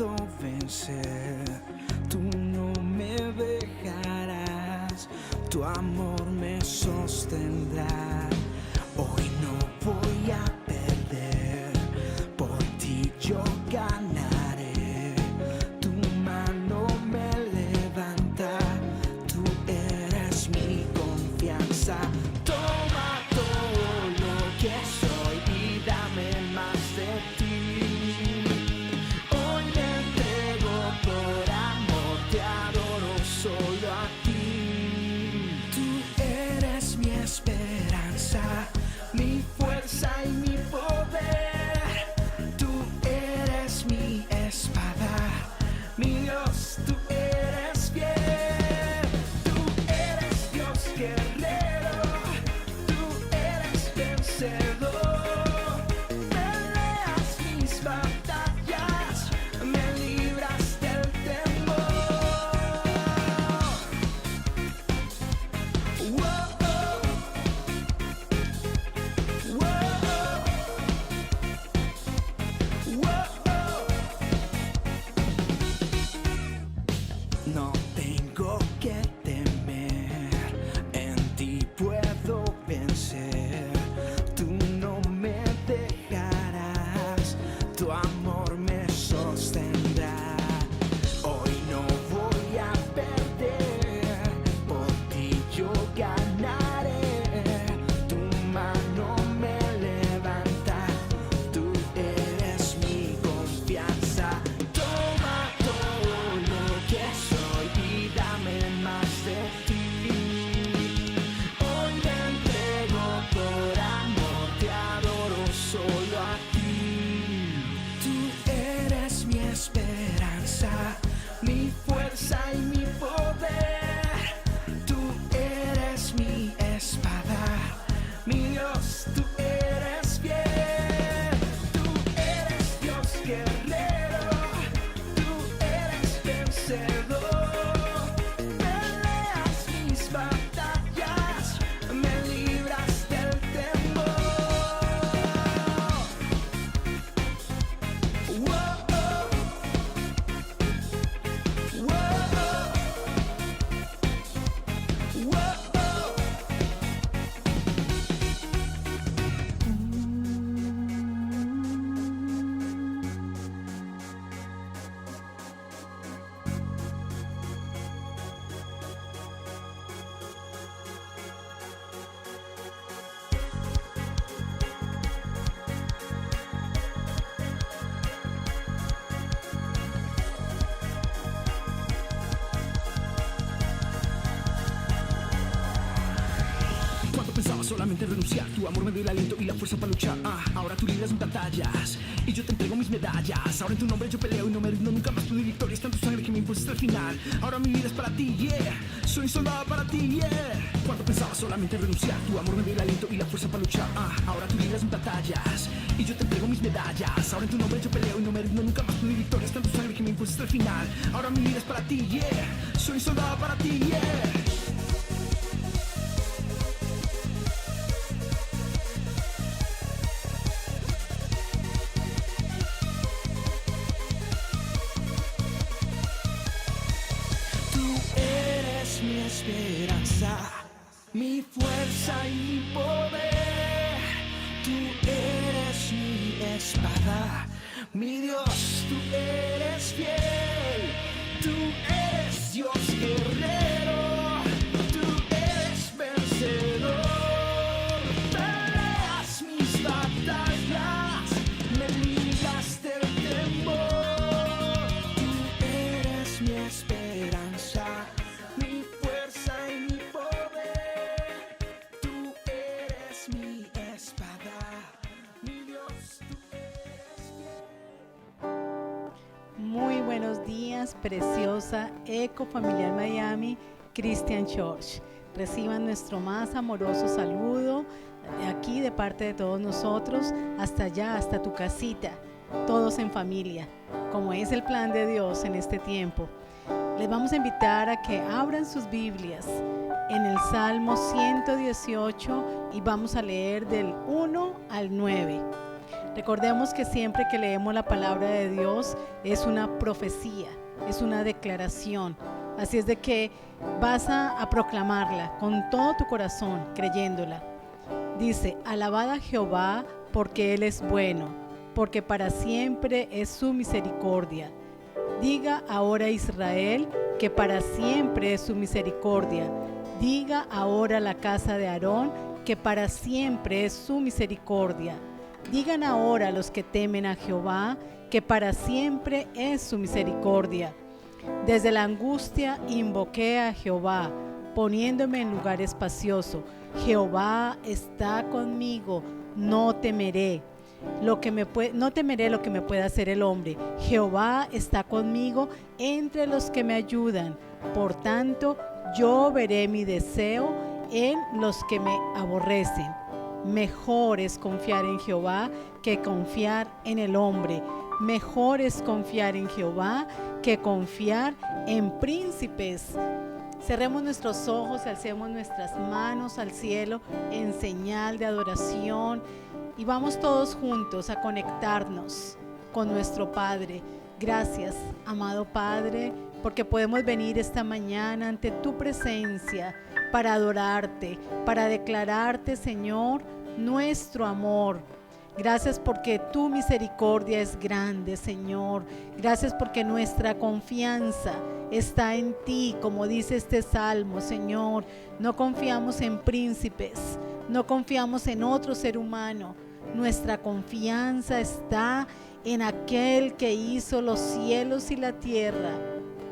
puedo vencer, tú no me dejarás, tu amor me sostendrá. Hoy no voy a perder, por ti yo ganaré, tu mano me levanta, tú eres mi confianza. Toma todo lo que soy y dame más de ti. Hoy me entrego por amor, te adoro solo a ti. Tú eres mi esperanza, mi fuerza y mi poder. Tú eres mi espada, mi Dios, tú eres fiel. Tú eres Dios guerrero, tú eres vencedor. Peleas mis batallas, me libras del temor. No tengo que temer, en ti puedo vencer, tú no me dejarás, tu amor me sostendrá. Hoy no voy a perder, por ti yo ganaré, tu mano me levanta, tú eres mi confianza. Toma todo lo que soy y dame más de ti. Hoy me entrego por amor, te adoro solo a ti. Tú eres mi esperanza, mi fuerza y mi poder. Tú eres mi espada, mi Dios, tú eres fiel. Tú eres Dios guerrero, tú eres vencedor. Peleas mis batallas, me libras del temor. Cuando pensaba solamente en renunciar, tu amor me dio el aliento y la fuerza para luchar. Ahora tú libras mis batallas y yo te entrego mis medallas. Ahora en tu nombre yo peleo y no me rindo nunca más. Tu victoria está en tu sangre que me impulsa hasta el final. Ahora mi vida es para ti, yeah. Soy soldado para ti, yeah. Cuando pensaba solamente en renunciar, tu amor me dio el aliento y la fuerza para luchar. Ahora tú libras mis batallas y yo te entrego mis medallas. Ahora en tu nombre yo peleo y no me rindo nunca más. Tu victoria está en tu sangre que me impulsa hasta el final. Ahora mi vida es para ti, yeah. Soy soldado para ti, yeah. Mi esperanza, mi fuerza y mi poder. Tú eres mi espada, mi Dios, tú eres fiel. Tú eres Dios guerrero, tú eres vencedor. Peleas mis batallas, me libras del temor. Tú eres mi esperanza, mi fuerza y mi poder. Tú eres mi espada, mi Dios, tú eres fiel. Muy buenos días, preciosa Eco Familiar Miami Christian Church. Reciban nuestro más amoroso saludo aquí de parte de todos nosotros, hasta allá, hasta tu casita, todos en familia, como es el plan de Dios en este tiempo. Les vamos a invitar a que abran sus Biblias en el Salmo 118 y vamos a leer del 1 al 9. Recordemos que siempre que leemos la palabra de Dios es una profecía, es una declaración. Así es de que vas a proclamarla con todo tu corazón, creyéndola. Dice, alabad a Jehová porque Él es bueno, porque para siempre es su misericordia. Diga ahora Israel que para siempre es su misericordia. Diga ahora la casa de Aarón que para siempre es su misericordia. Digan ahora los que temen a Jehová que para siempre es su misericordia. Desde la angustia invoqué a Jehová, poniéndome en lugar espacioso. Jehová está conmigo, no temeré. No temeré lo que me pueda hacer el hombre. Jehová está conmigo entre los que me ayudan. Por tanto, yo veré mi deseo en los que me aborrecen. Mejor es confiar en Jehová que confiar en el hombre. Mejor es confiar en Jehová que confiar en príncipes. Cerremos nuestros ojos, alcemos nuestras manos al cielo en señal de adoración y vamos todos juntos a conectarnos con nuestro Padre. Gracias, amado Padre, porque podemos venir esta mañana ante tu presencia para adorarte, para declararte, Señor, nuestro amor. Gracias porque tu misericordia es grande, Señor. Gracias porque nuestra confianza está en ti, como dice este salmo, Señor. No confiamos en príncipes, no confiamos en otro ser humano. Nuestra confianza está en aquel que hizo los cielos y la tierra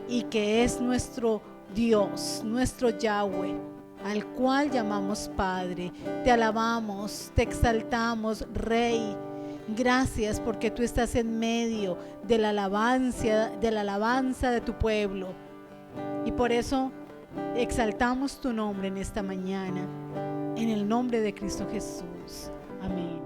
y que es nuestro Dios, nuestro Yahweh, al cual llamamos Padre. Te alabamos, te exaltamos, Rey. Gracias porque tú estás en medio de la alabanza de tu pueblo. Y por eso exaltamos tu nombre en esta mañana, en el nombre de Cristo Jesús. Amén.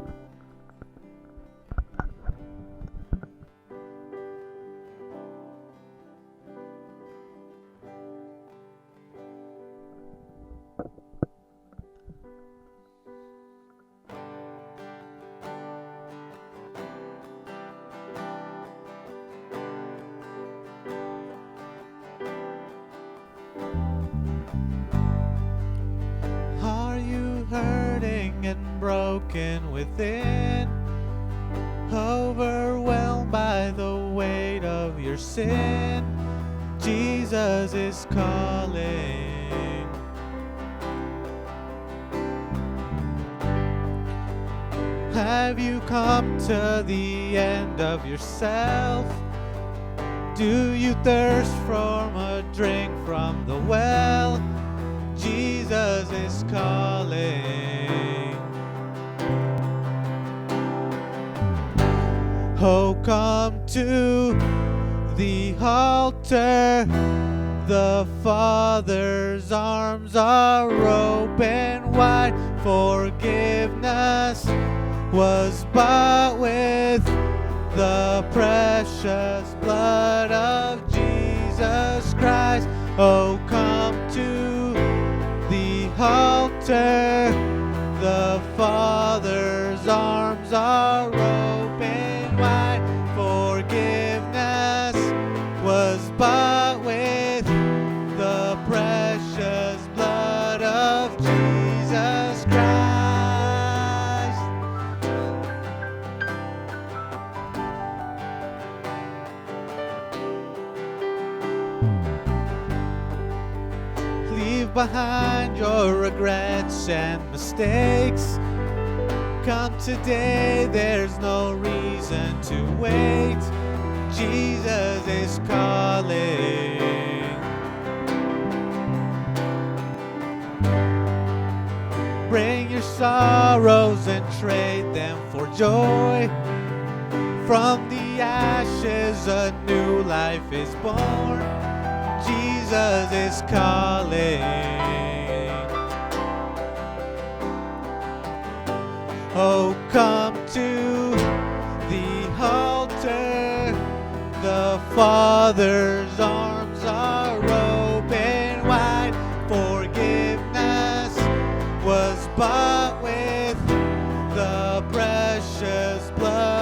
Are you hurting and broken within? Overwhelmed by the weight of your sin? Jesus is calling. Have you come to the end of yourself? Do you thirst for a drink from the well? Jesus is calling. Oh, come to the altar. The Father's arms are open wide. Forgiveness was bought with the precious blood of Jesus Christ. Oh, come to the altar. The Father's arms are open wide. Forgiveness was bought with the precious blood of Jesus Christ. Leave behind your regrets and mistakes. Come today, there's no reason to wait. Jesus is calling. Bring your sorrows and trade them for joy. From the ashes a new life is born. Jesus is calling. Oh, come to the altar. The Father's arms are open wide. Forgiveness was bought with the precious blood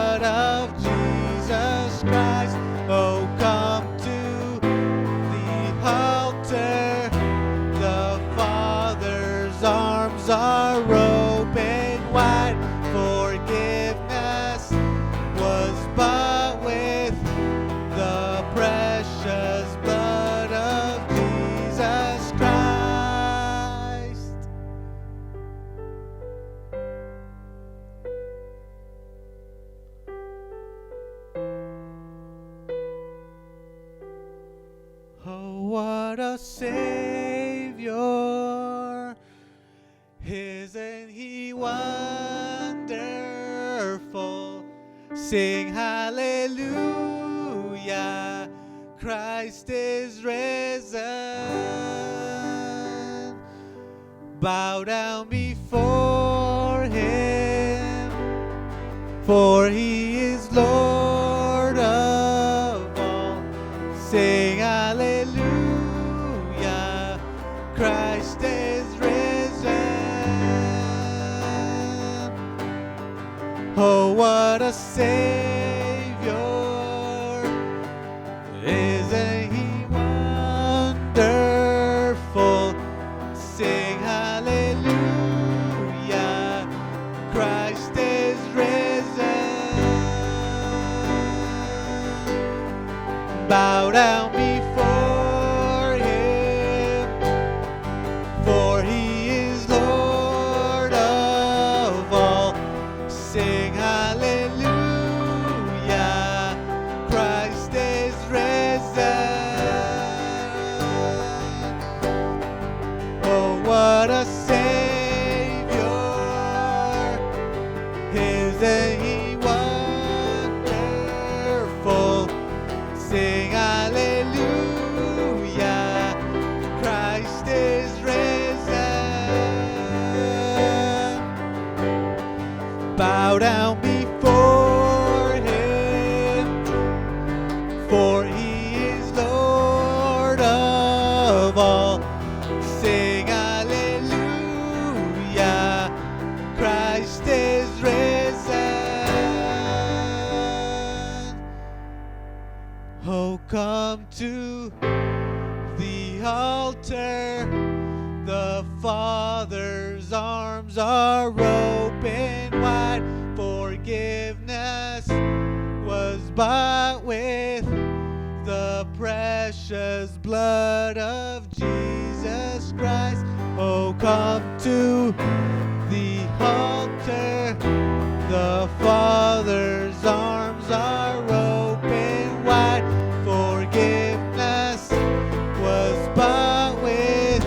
what a Savior. Isn't he wonderful? Sing hallelujah, Christ is risen. Bow down before him, for he is Lord of all. Sing hallelujah, Christ is risen. Oh, what a Savior. Isn't he wonderful? Sing hallelujah, Christ is risen. Bow down before him, for he is Lord of all. Sing hallelujah, Christ is risen. Oh, what a Savior. Isn't he wonderful? Sing hallelujah, Christ is risen. Bow down before him, for he is Lord of all. Sing hallelujah, Christ is risen. Oh, come to the altar. The Father's arms are open wide. Forgiveness was bought with the precious blood of Jesus Christ. Oh, come to the altar. The Father's arms are open wide. Forgiveness was bought with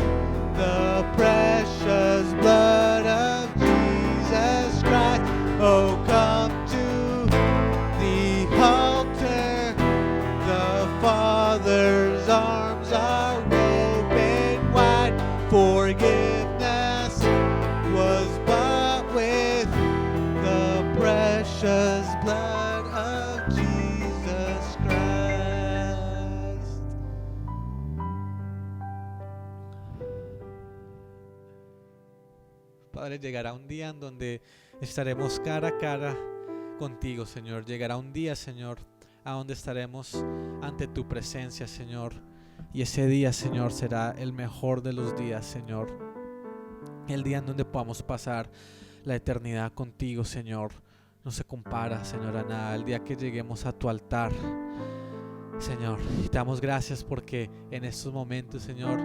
the precious blood of Jesus Christ. Oh, come to the altar. The Father's arms are open wide. Forgiveness was bought with the precious blood of Jesus Christ. Padre, llegará un día en donde estaremos cara a cara contigo, Señor. Llegará un día, Señor, a donde estaremos ante tu presencia, Señor. Y ese día, Señor, será el mejor de los días, Señor. El día en donde podamos pasar la eternidad contigo, Señor. No se compara, Señor, a nada. El día que lleguemos a tu altar, Señor. Y te damos gracias porque en estos momentos, Señor,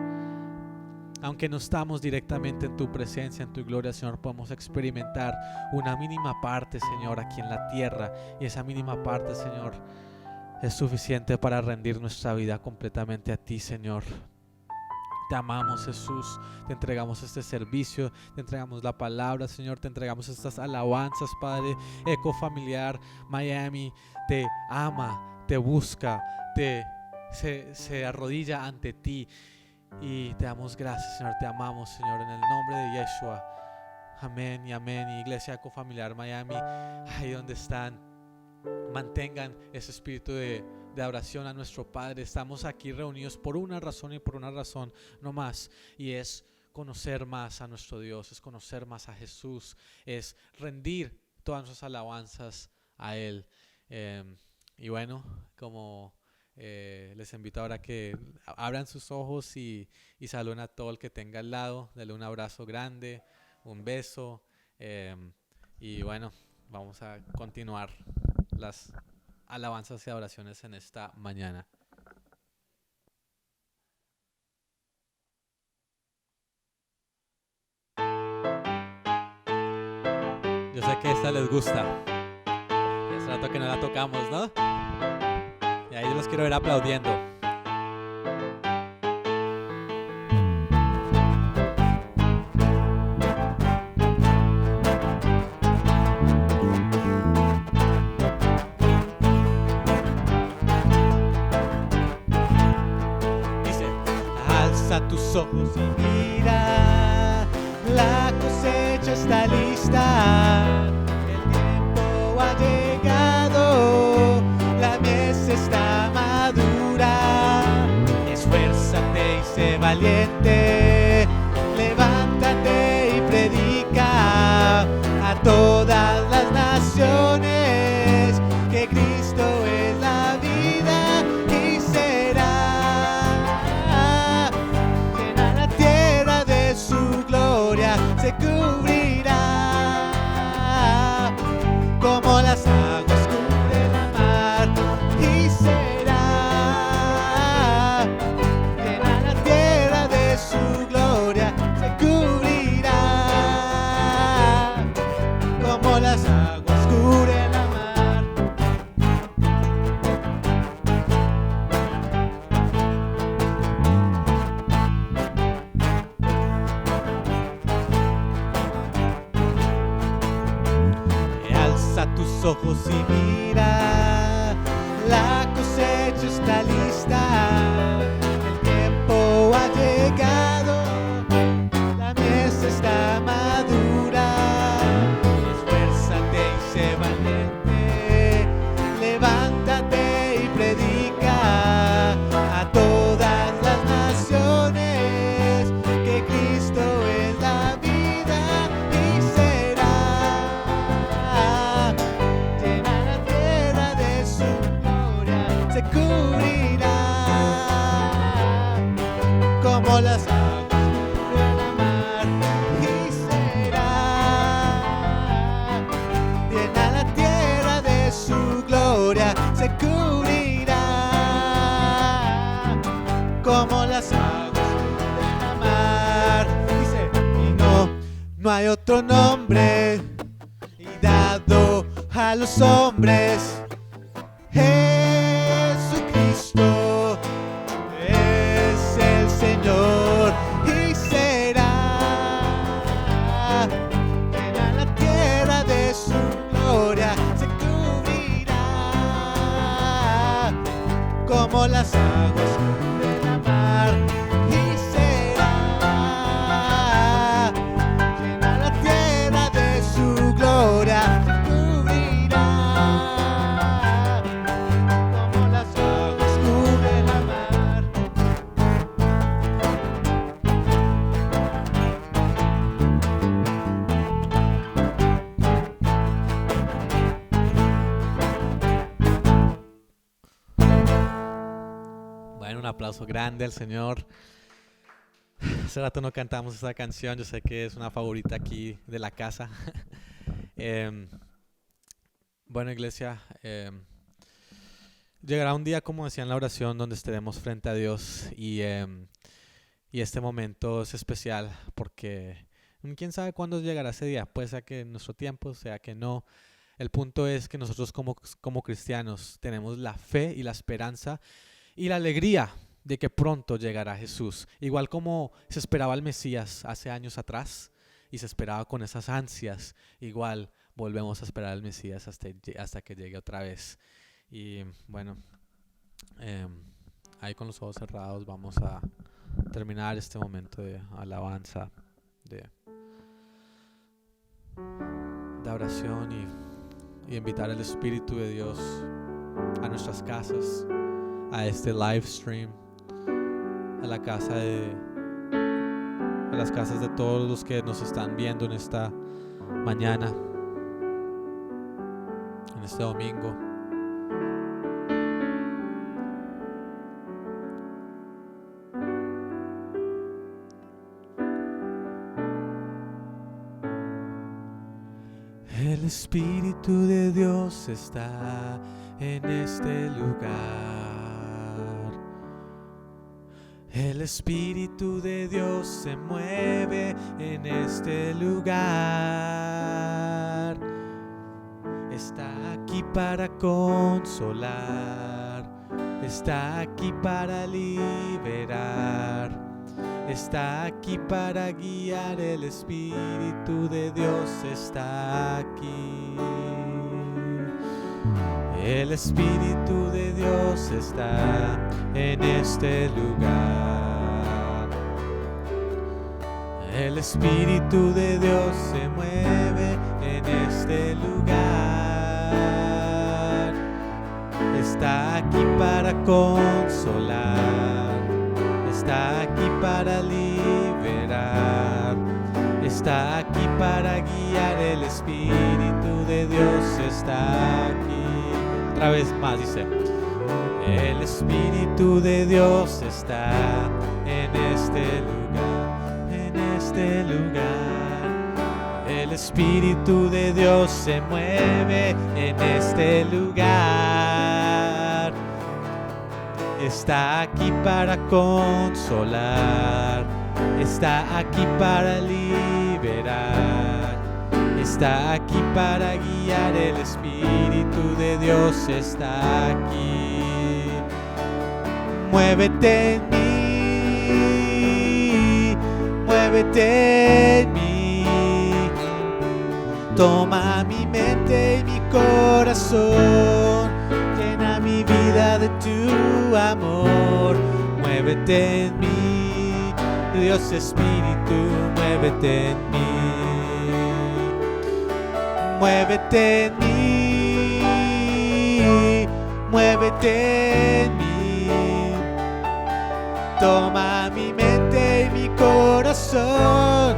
aunque no estamos directamente en tu presencia, en tu gloria, Señor, podemos experimentar una mínima parte, Señor, aquí en la tierra. Y esa mínima parte, Señor, es suficiente para rendir nuestra vida completamente a ti, Señor. Te amamos, Jesús. Te entregamos este servicio, te entregamos la palabra, Señor. Te entregamos estas alabanzas, Padre. Eco Familiar Miami te ama, te busca, se arrodilla ante ti. Y te damos gracias, Señor, te amamos, Señor, en el nombre de Yeshua. Amén y amén. Iglesia Ecofamiliar Miami, ahí donde están, mantengan ese espíritu de oración a nuestro Padre. Estamos aquí reunidos por una razón y por una razón no más, y es conocer más a nuestro Dios, es conocer más a Jesús, es rendir todas nuestras alabanzas a Él. Y bueno, como les invito ahora a que abran sus ojos y saluden a todo el que tenga al lado. Denle un abrazo grande, un beso, y bueno, vamos a continuar las alabanzas y adoraciones en esta mañana. Yo sé que esta les gusta. Hace rato que no la tocamos, ¿no? Y ahí los quiero ver aplaudiendo. tus ojos y mira, la cosecha está lista, el tiempo ha llegado, la mies está madura. Esfuérzate y sé valiente, levántate y predica a todas las naciones que Cristo es la vida y será llena la tierra de su gloria, se cubrirá como las aguas cubren la mar y será llena la tierra de su gloria, se cubrirá como las aguas cubren la mar. Alza tus ojos y mira, la cosecha está lista, el tiempo ha llegado, la mies está madura. Esfuérzate y sé valiente, levántate y predica a todas las naciones que Cristo es la vida y será llena la tierra de su gloria, se cubrirá como las aguas cubren la mar y será llena la tierra de su gloria, se cubrirá como las aguas cubren la mar. Dice, y no hay otro nombre y dado a los hombres, Jesucristo es el Señor y será llena la tierra de su gloria, se cubrirá como las aguas cubren la mar y será llena la tierra de su gloria, se cubrirá como las aguas cubren la mar. Bueno, un aplauso grande al Señor. Hace rato no cantamos esta canción, yo sé que es una favorita aquí de la casa. Bueno, iglesia, llegará un día, como decía en la oración, donde estaremos frente a Dios y este momento es especial porque quién sabe cuándo llegará ese día. Puede ser que en nuestro tiempo, sea que no. El punto es que nosotros como cristianos tenemos la fe y la esperanza y la alegría de que pronto llegará Jesús. Igual como se esperaba el Mesías hace años atrás y se esperaba con esas ansias, igual volvemos a esperar al Mesías hasta que llegue otra vez. Y bueno, ahí con los ojos cerrados vamos a terminar este momento de alabanza, de oración y invitar al Espíritu de Dios a nuestras casas, a este live stream, a las casas de todos los que nos están viendo en esta mañana, en este domingo. El Espíritu de Dios está en este lugar. El Espíritu de Dios se mueve en este lugar. Está aquí para consolar, está aquí para liberar, está aquí para guiar. El Espíritu de Dios está aquí. El Espíritu de Dios está en este lugar. El Espíritu de Dios se mueve en este lugar. Está aquí para consolar, está aquí para liberar, está aquí para guiar. El Espíritu de Dios está aquí. Otra vez más dice: el Espíritu de Dios está en este lugar, en este lugar. El Espíritu de Dios se mueve en este lugar. Está aquí para consolar, está aquí para liberar, está aquí para guiar. El Espíritu de Dios está aquí. Muévete en mí, muévete en mí. Toma mi mente y mi corazón, llena mi vida de tu amor. Muévete en mí, Dios Espíritu, muévete en mí. Muévete en mí, muévete en mí. Toma mi mente y mi corazón,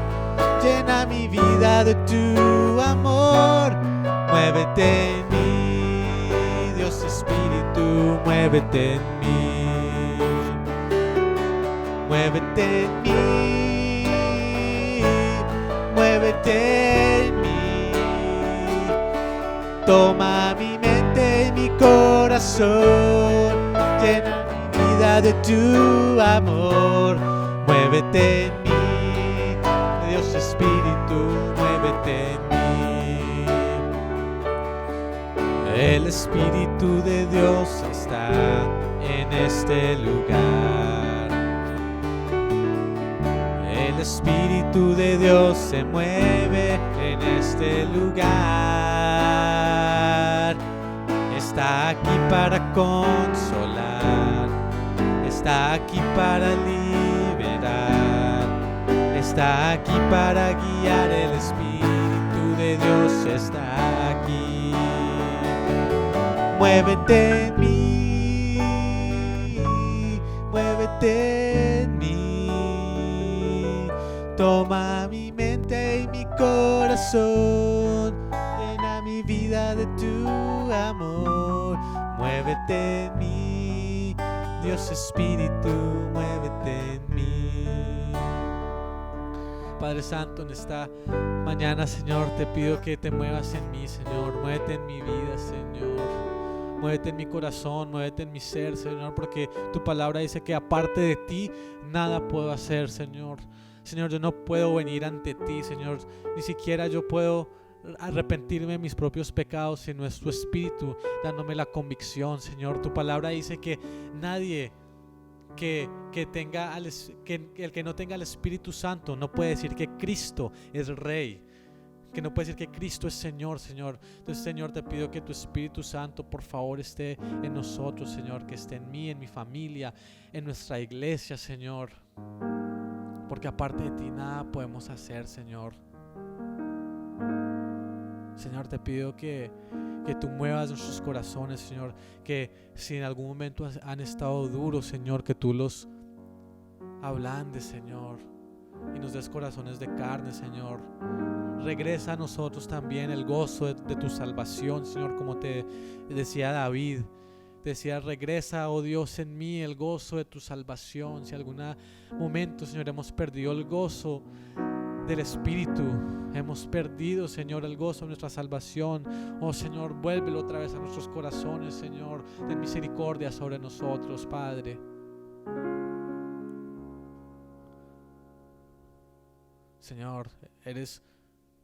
llena mi vida de tu amor. Muévete en mí, Dios Espíritu, muévete en mí. Muévete en mí, muévete en mí. Toma mi mente y mi corazón, llena de tu amor. Muévete en mí, Dios Espíritu, muévete en mí. El Espíritu de Dios está en este lugar. El Espíritu de Dios se mueve en este lugar. Está aquí para consolar, está aquí para liberar, está aquí para guiar. El Espíritu de Dios está aquí. Muévete en mí, muévete en mí. Toma mi mente y mi corazón, llena mi vida de tu amor. Muévete en mí, Dios Espíritu, muévete en mí. Padre Santo, en esta mañana, Señor, te pido que te muevas en mí, Señor. Muévete en mi vida, Señor. Muévete en mi corazón, muévete en mi ser, Señor, porque tu palabra dice que aparte de ti, nada puedo hacer, Señor. Señor, yo no puedo venir ante ti, Señor. Ni siquiera yo puedo arrepentirme de mis propios pecados, sino es tu Espíritu dándome la convicción, Señor. Tu palabra dice que nadie que el que no tenga el Espíritu Santo no puede decir que Cristo es Rey, que no puede decir que Cristo es Señor, Señor. Entonces, Señor, te pido que tu Espíritu Santo, por favor, esté en nosotros, Señor, que esté en mí, en mi familia, en nuestra iglesia, Señor, porque aparte de ti nada podemos hacer, Señor. Señor, te pido que tú muevas nuestros corazones, Señor, que si en algún momento han estado duros, Señor, que tú los ablandes, Señor, y nos des corazones de carne, Señor. Regresa a nosotros también el gozo de tu salvación, Señor, como te decía David. Decía: regresa, oh Dios, en mí el gozo de tu salvación. Si en algún momento, Señor, hemos perdido el gozo del Espíritu, hemos perdido, Señor, el gozo de nuestra salvación, oh Señor, vuélvelo otra vez a nuestros corazones, Señor. Ten misericordia sobre nosotros, Padre. Señor, eres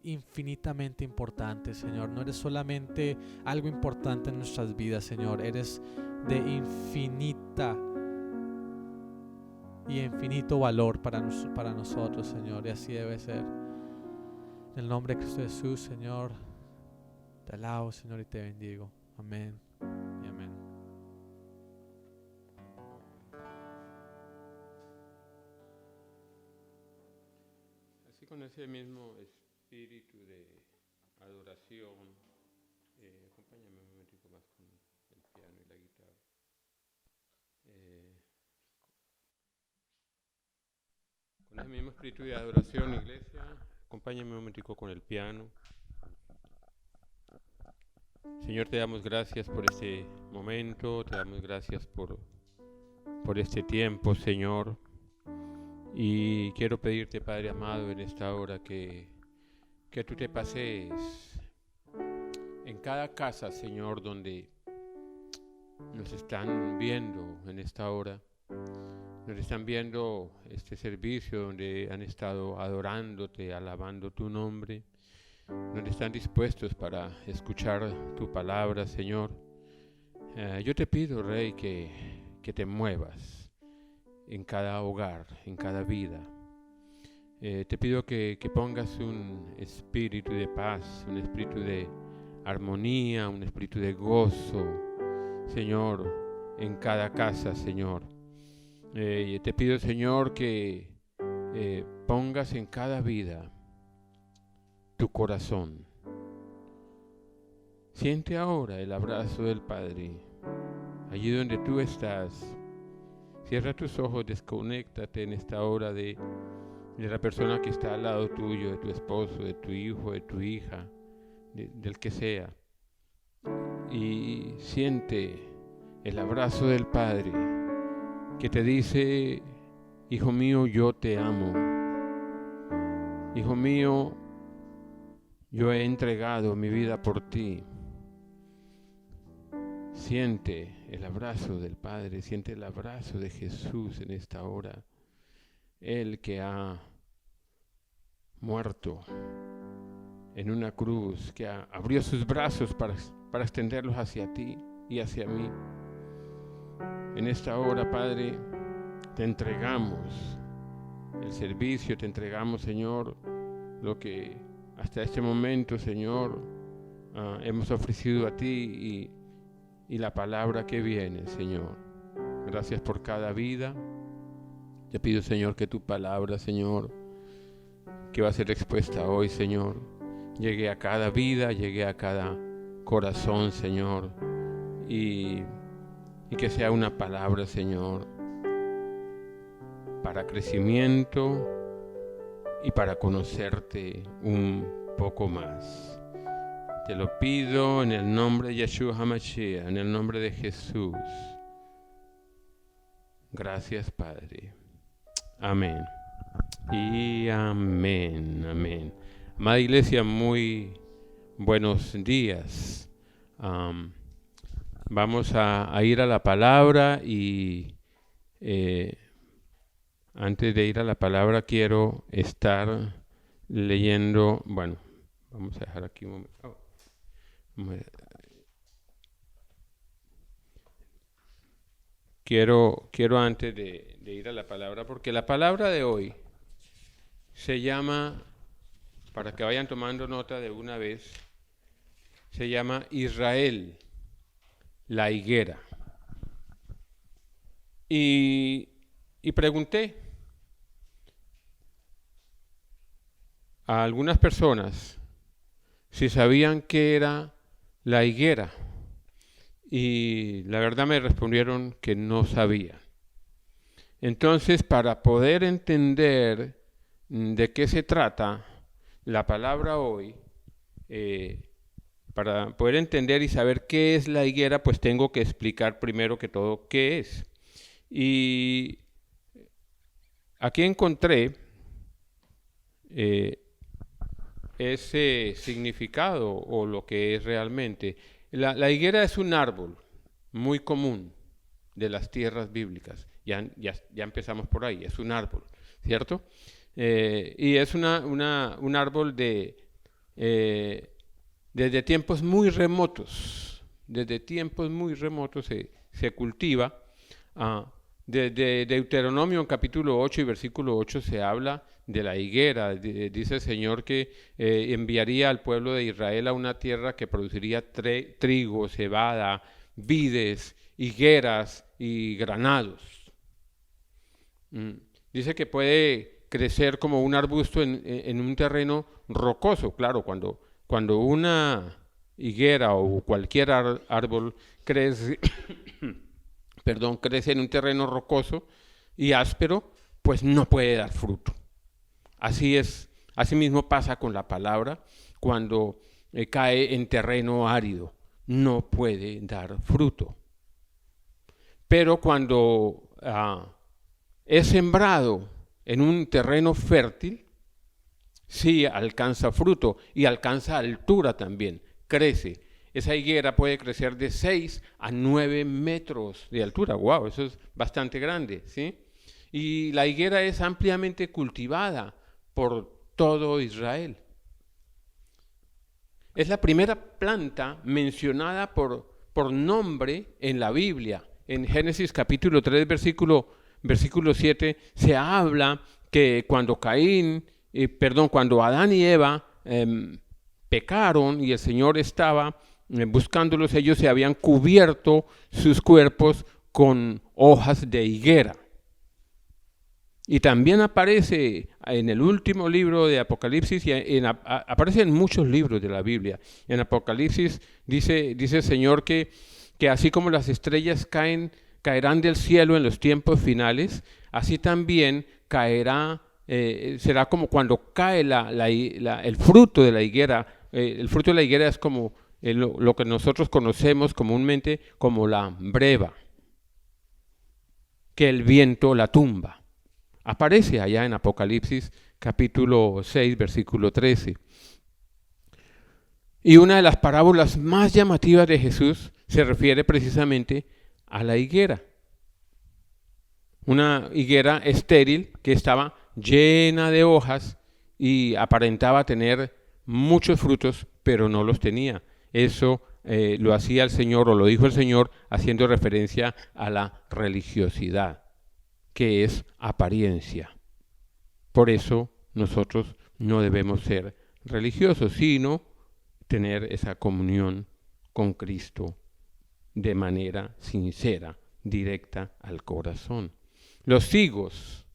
infinitamente importante, Señor. No eres solamente algo importante en nuestras vidas, Señor. Eres de infinito valor para nosotros, Señor. Y así debe ser. En el nombre de Cristo Jesús, Señor, te alabo, Señor, y te bendigo. Amén y amén. El con ese mismo espíritu de adoración, acompáñame un momentico más con el piano y la guitarra. Con ese mismo espíritu de adoración, iglesia, acompáñame un momentico con el piano. Señor, te damos gracias por este momento, te damos gracias por este tiempo, Señor. Y quiero pedirte, Padre amado, en esta hora que tú te pases en cada casa, Señor, donde nos están viendo en esta hora, donde están viendo este servicio, donde han estado adorándote, alabando tu nombre, donde están dispuestos para escuchar tu palabra, Señor. Yo te pido, Rey, que te muevas en cada hogar, en cada vida. Te pido que pongas un espíritu de paz, un espíritu de armonía, un espíritu de gozo, Señor, en cada casa, Señor. Te pido, Señor, que pongas en cada vida tu corazón. Siente ahora el abrazo del Padre, allí donde tú estás. Cierra tus ojos, desconéctate en esta hora de la persona que está al lado tuyo, de tu esposo, de tu hijo, de tu hija, del que sea. Y siente el abrazo del Padre que te dice: hijo mío, yo te amo. Hijo mío, yo he entregado mi vida por ti. Siente el abrazo del Padre, siente el abrazo de Jesús en esta hora. Él que ha muerto en una cruz, que abrió sus brazos para extenderlos hacia ti y hacia mí. En esta hora, Padre, te entregamos el servicio, te entregamos, Señor, lo que hasta este momento, Señor, hemos ofrecido a ti y la palabra que viene, Señor. Gracias por cada vida. Te pido, Señor, que tu palabra, Señor, que va a ser expuesta hoy, Señor, llegue a cada vida, llegue a cada corazón, Señor, y que sea una palabra, Señor, para crecimiento y para conocerte un poco más. Te lo pido en el nombre de Yeshua HaMashiach, en el nombre de Jesús. Gracias, Padre. Amén. Y amén, amén. Amada iglesia, muy buenos días. Vamos a ir a la palabra y antes de ir a la palabra quiero estar leyendo, bueno, vamos a dejar aquí un momento. Quiero antes de ir a la palabra, porque la palabra de hoy se llama, para que vayan tomando nota de una vez, se llama Israel, la higuera. Y pregunté a algunas personas si sabían qué era la higuera. Y la verdad me respondieron que no sabían. Entonces, para poder entender de qué se trata la palabra hoy, para poder entender y saber qué es la higuera, pues tengo que explicar primero que todo qué es. Y aquí encontré ese significado o lo que es realmente. La higuera es un árbol muy común de las tierras bíblicas. Ya empezamos por ahí, es un árbol, ¿cierto? Y es un árbol desde tiempos muy remotos. Desde tiempos muy remotos se cultiva. Desde Deuteronomio capítulo 8 y versículo 8 se habla de la higuera. Dice el Señor que enviaría al pueblo de Israel a una tierra que produciría trigo, cebada, vides, higueras y granados. Dice que puede crecer como un arbusto en un terreno rocoso. Claro, cuando una higuera o cualquier árbol crece, crece en un terreno rocoso y áspero, pues no puede dar fruto. Así mismo pasa con la palabra cuando cae en terreno árido, no puede dar fruto. Pero cuando es sembrado en un terreno fértil, sí alcanza fruto y alcanza altura también, crece. Esa higuera puede crecer de 6 a 9 metros de altura. ¡Wow! Eso es bastante grande, ¿sí? Y la higuera es ampliamente cultivada por todo Israel. Es la primera planta mencionada por nombre en la Biblia. En Génesis capítulo 3, versículo 7, se habla que cuando cuando Adán y Eva pecaron y el Señor estaba buscándolos, ellos se habían cubierto sus cuerpos con hojas de higuera. Y también aparece en el último libro de Apocalipsis, y aparece en muchos libros de la Biblia. En Apocalipsis dice el Señor que así como las estrellas caerán del cielo en los tiempos finales, así también será como cuando cae el fruto de la higuera. El fruto de la higuera es como lo que nosotros conocemos comúnmente como la breva, que el viento la tumba. Aparece allá en Apocalipsis capítulo 6, versículo 13. Y una de las parábolas más llamativas de Jesús se refiere precisamente a la higuera. Una higuera estéril que estaba llena de hojas y aparentaba tener muchos frutos, pero no los tenía. Eso lo hacía el Señor, o lo dijo el Señor, haciendo referencia a la religiosidad, que es apariencia. Por eso nosotros no debemos ser religiosos, sino tener esa comunión con Cristo de manera sincera, directa al corazón. Los higos,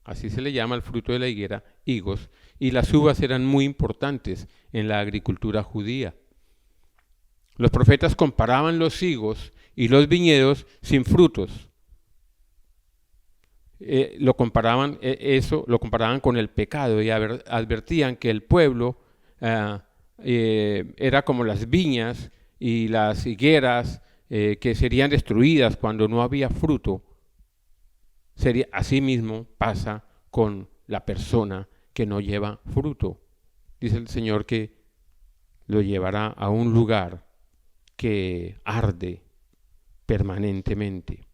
así se le llama al fruto de la higuera, higos, y las uvas eran muy importantes en la agricultura judía. Los profetas comparaban los higos y los viñedos sin frutos. Lo comparaban con el pecado y advertían que el pueblo era como las viñas y las higueras que serían destruidas cuando no había fruto. Así mismo pasa con la persona que no lleva fruto. Dice el Señor que lo llevará a un lugar que arde permanentemente.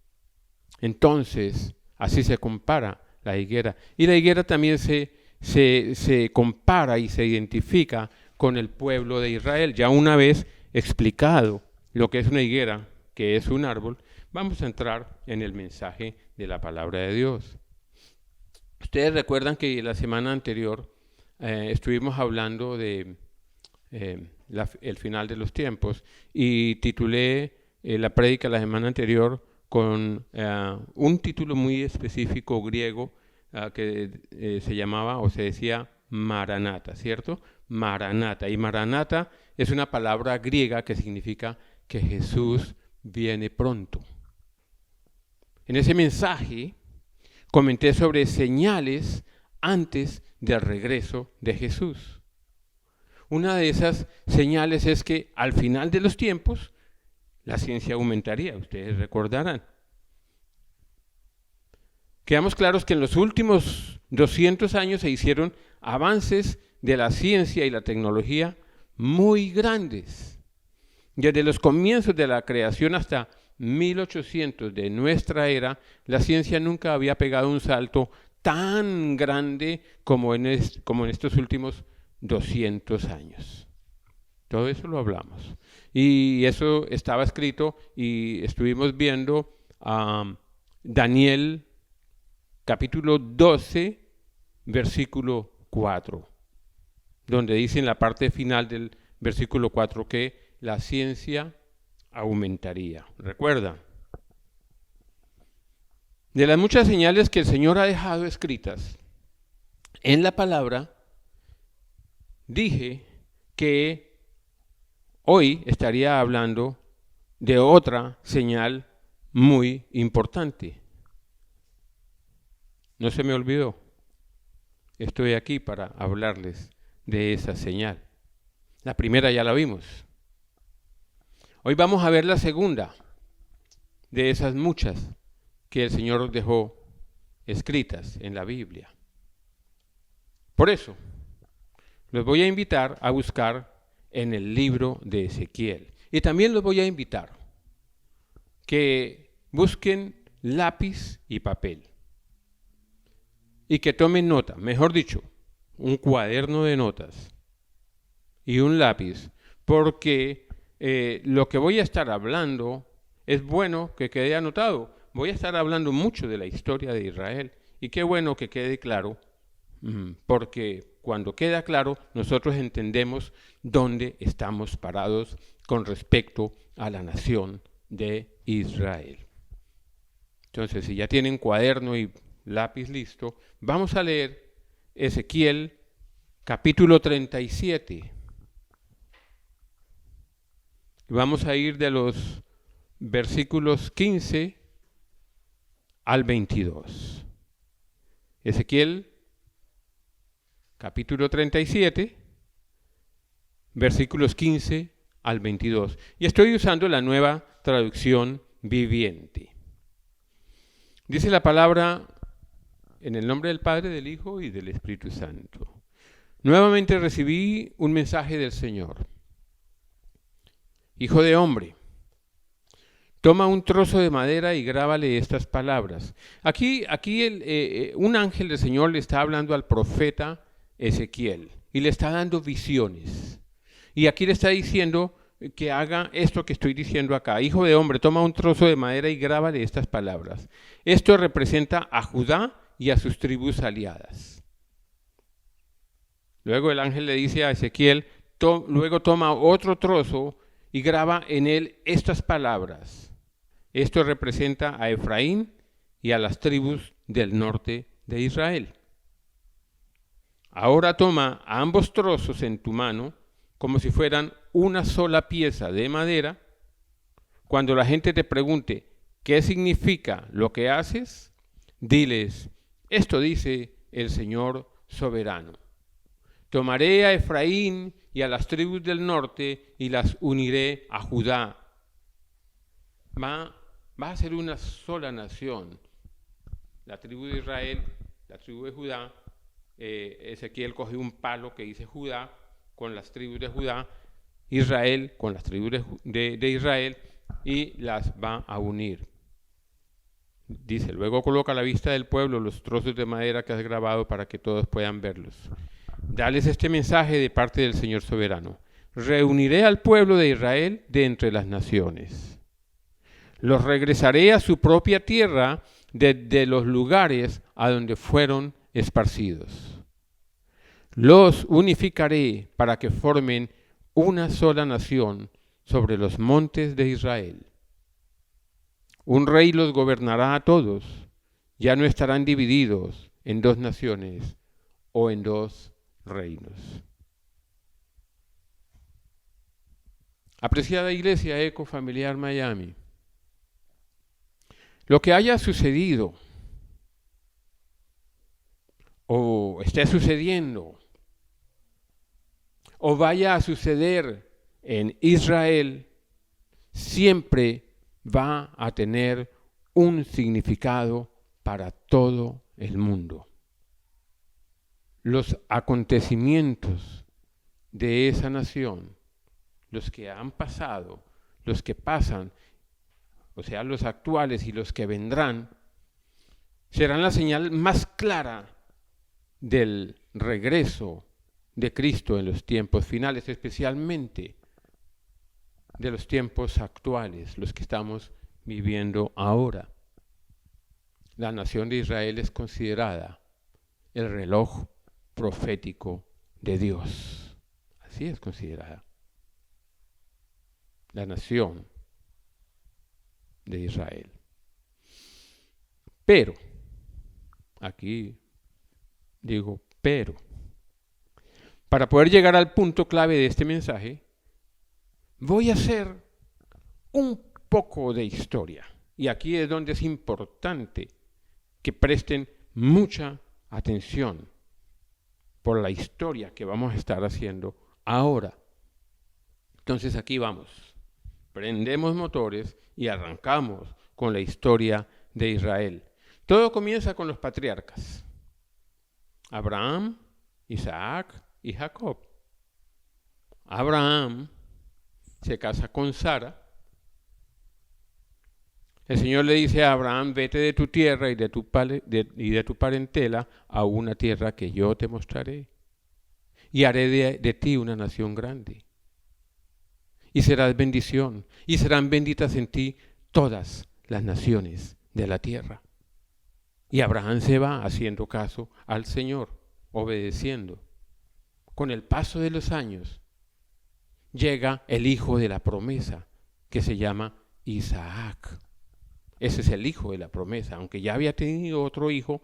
Entonces, así se compara la higuera. Y la higuera también se compara y se identifica con el pueblo de Israel. Ya una vez explicado lo que es una higuera, que es un árbol, vamos a entrar en el mensaje de la palabra de Dios. Ustedes recuerdan que la semana anterior estuvimos hablando de el final de los tiempos y titulé la prédica la semana anterior con un título muy específico griego que se llamaba o se decía Maranata, ¿cierto? Maranata. Y Maranata es una palabra griega que significa que Jesús viene pronto. En ese mensaje comenté sobre señales antes del regreso de Jesús. Una de esas señales es que al final de los tiempos la ciencia aumentaría, ustedes recordarán. Quedamos claros que en los últimos 200 años se hicieron avances de la ciencia y la tecnología muy grandes. Desde los comienzos de la creación hasta 1800 de nuestra era, la ciencia nunca había pegado un salto tan grande como en estos últimos 200 años. Todo eso lo hablamos. Y eso estaba escrito y estuvimos viendo Daniel capítulo 12, versículo 4, donde dice en la parte final del versículo 4 que la ciencia aumentaría. ¿Recuerda? De las muchas señales que el Señor ha dejado escritas, en la palabra, dije que hoy estaría hablando de otra señal muy importante. No se me olvidó. Estoy aquí para hablarles de esa señal. La primera ya la vimos. Hoy vamos a ver la segunda de esas muchas que el Señor dejó escritas en la Biblia. Por eso, los voy a invitar a buscar en el libro de Ezequiel. Y también los voy a invitar que busquen lápiz y papel. Y que tomen nota, mejor dicho, un cuaderno de notas y un lápiz, porque lo que voy a estar hablando es bueno que quede anotado. Voy a estar hablando mucho de la historia de Israel y qué bueno que quede claro, porque cuando queda claro nosotros entendemos dónde estamos parados con respecto a la nación de Israel. Entonces, si ya tienen cuaderno y lápiz listo, vamos a leer Ezequiel capítulo 37. Vamos a ir de los versículos 15 al 22. Ezequiel capítulo 37, versículos 15 al 22. Y estoy usando la Nueva Traducción Viviente. Dice la palabra: en el nombre del Padre, del Hijo y del Espíritu Santo. Nuevamente recibí un mensaje del Señor. Hijo de hombre, toma un trozo de madera y grábale estas palabras. Aquí un ángel del Señor le está hablando al profeta Ezequiel y le está dando visiones. Y aquí le está diciendo que haga esto que estoy diciendo acá. Hijo de hombre, toma un trozo de madera y grábale estas palabras. Esto representa a Judá y a sus tribus aliadas. Luego el ángel le dice a Ezequiel, luego toma otro trozo y graba en él estas palabras. Esto representa a Efraín y a las tribus del norte de Israel. Ahora toma ambos trozos en tu mano como si fueran una sola pieza de madera. Cuando la gente te pregunte qué significa lo que haces, diles: esto dice el Señor soberano. Tomaré a Efraín y a las tribus del norte y las uniré a Judá. Va a ser una sola nación. La tribu de Israel, la tribu de Judá. Ezequiel coge un palo que dice Judá con las tribus de Judá, Israel con las tribus de Israel, y las va a unir. Dice: luego coloca a la vista del pueblo los trozos de madera que has grabado para que todos puedan verlos. Dales este mensaje de parte del Señor soberano: reuniré al pueblo de Israel de entre las naciones. Los regresaré a su propia tierra desde los lugares a donde fueron esparcidos. Los unificaré para que formen una sola nación sobre los montes de Israel. Un rey los gobernará a todos. Ya no estarán divididos en dos naciones o en dos reinos. Apreciada Iglesia Eco Familiar Miami, lo que haya sucedido o esté sucediendo o vaya a suceder en Israel, siempre va a tener un significado para todo el mundo. Los acontecimientos de esa nación, los que han pasado, los que pasan, o sea, los actuales y los que vendrán, serán la señal más clara del regreso de Cristo en los tiempos finales, especialmente de los tiempos actuales, los que estamos viviendo ahora. La nación de Israel es considerada el reloj profético de Dios. Así es considerada la nación de Israel. Pero, aquí digo, Pero, para poder llegar al punto clave de este mensaje, voy a hacer un poco de historia. Y aquí es donde es importante que presten mucha atención por la historia que vamos a estar haciendo ahora. Entonces aquí vamos. Prendemos motores y arrancamos con la historia de Israel. Todo comienza con los patriarcas. Abraham, Isaac y Jacob. Abraham se casa con Sara. El Señor le dice a Abraham, vete de tu tierra y de tu parentela a una tierra que yo te mostraré. Y haré de ti una nación grande. Y serás bendición. Y serán benditas en ti todas las naciones de la tierra. Y Abraham se va haciendo caso al Señor, obedeciendo. Con el paso de los años, llega el hijo de la promesa, que se llama Isaac. Ese es el hijo de la promesa. Aunque ya había tenido otro hijo,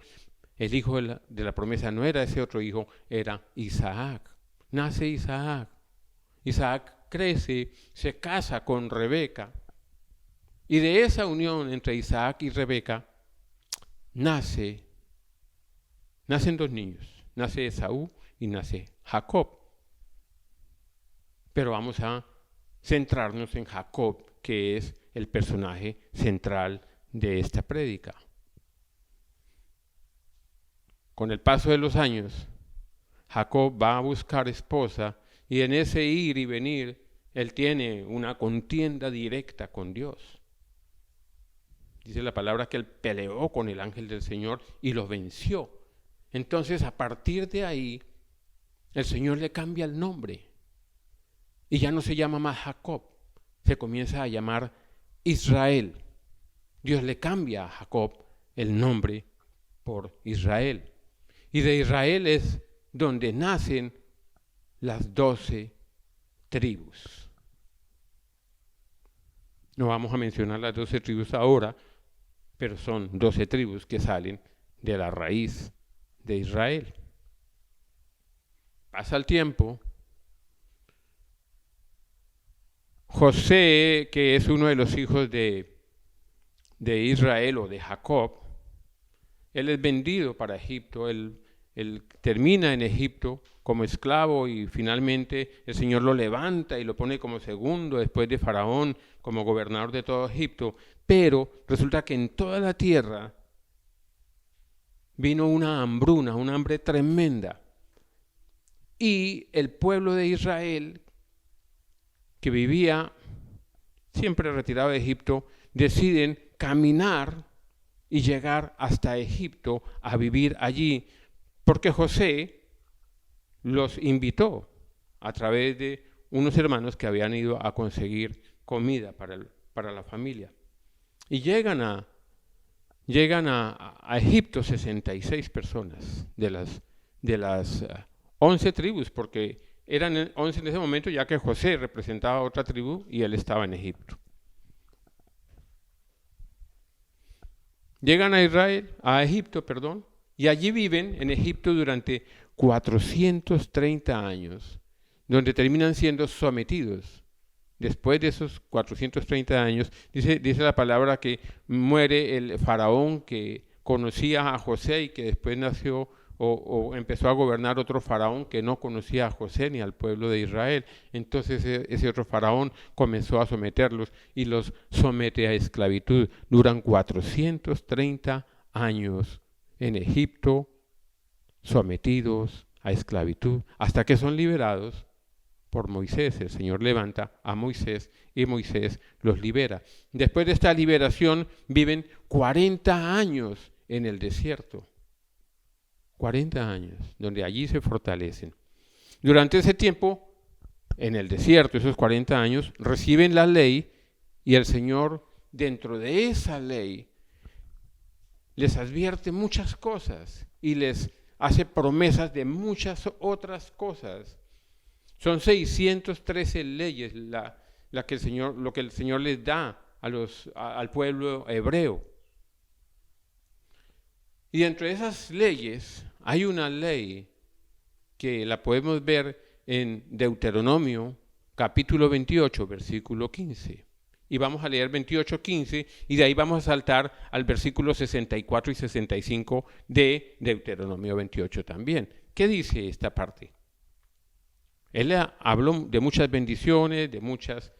el hijo de la promesa no era ese otro hijo, era Isaac. Nace Isaac. Isaac crece, se casa con Rebeca. Y de esa unión entre Isaac y Rebeca nacen dos niños. Nace Esaú y nace Jacob. Pero vamos a centrarnos en Jacob, que es el personaje central de esta prédica. Con el paso de los años, Jacob va a buscar esposa y en ese ir y venir, él tiene una contienda directa con Dios. Dice la palabra que él peleó con el ángel del Señor y lo venció. Entonces, a partir de ahí, el Señor le cambia el nombre. Y ya no se llama más Jacob, se comienza a llamar Israel. Dios le cambia a Jacob el nombre por Israel. Y de Israel es donde nacen las 12 tribus. No vamos a mencionar las 12 tribus ahora, pero son 12 tribus que salen de la raíz de Israel. Pasa el tiempo. José, que es uno de los hijos de Israel o de Jacob, él es vendido para Egipto, él termina en Egipto como esclavo y finalmente el Señor lo levanta y lo pone como segundo después de Faraón, como gobernador de todo Egipto. Pero resulta que en toda la tierra vino una hambruna, una hambre tremenda. Y el pueblo de Israel, que vivía siempre retirado de Egipto, deciden caminar y llegar hasta Egipto a vivir allí, porque José los invitó a través de unos hermanos que habían ido a conseguir comida para la familia. Y llegan a Egipto 66 personas de las 11 tribus, porque eran 11 en ese momento, ya que José representaba a otra tribu y él estaba en Egipto. Llegan a Egipto, y allí viven en Egipto durante 430 años, donde terminan siendo sometidos. Después de esos 430 años, dice la palabra que muere el faraón que conocía a José y que después nació o empezó a gobernar otro faraón que no conocía a José ni al pueblo de Israel. Entonces ese otro faraón comenzó a someterlos y los somete a esclavitud. Duran 430 años en Egipto, sometidos a esclavitud, hasta que son liberados por Moisés. El Señor levanta a Moisés y Moisés los libera. Después de esta liberación viven 40 años en el desierto. 40 años, donde allí se fortalecen. Durante ese tiempo, en el desierto, esos 40 años, reciben la ley y el Señor, dentro de esa ley, les advierte muchas cosas y les hace promesas de muchas otras cosas. Son 613 leyes lo que el Señor les da al pueblo hebreo. Y dentro de esas leyes hay una ley que la podemos ver en Deuteronomio capítulo 28, versículo 15. Y vamos a leer 28, 15 y de ahí vamos a saltar al versículo 64 y 65 de Deuteronomio 28 también. ¿Qué dice esta parte? Él habló de muchas bendiciones, de muchas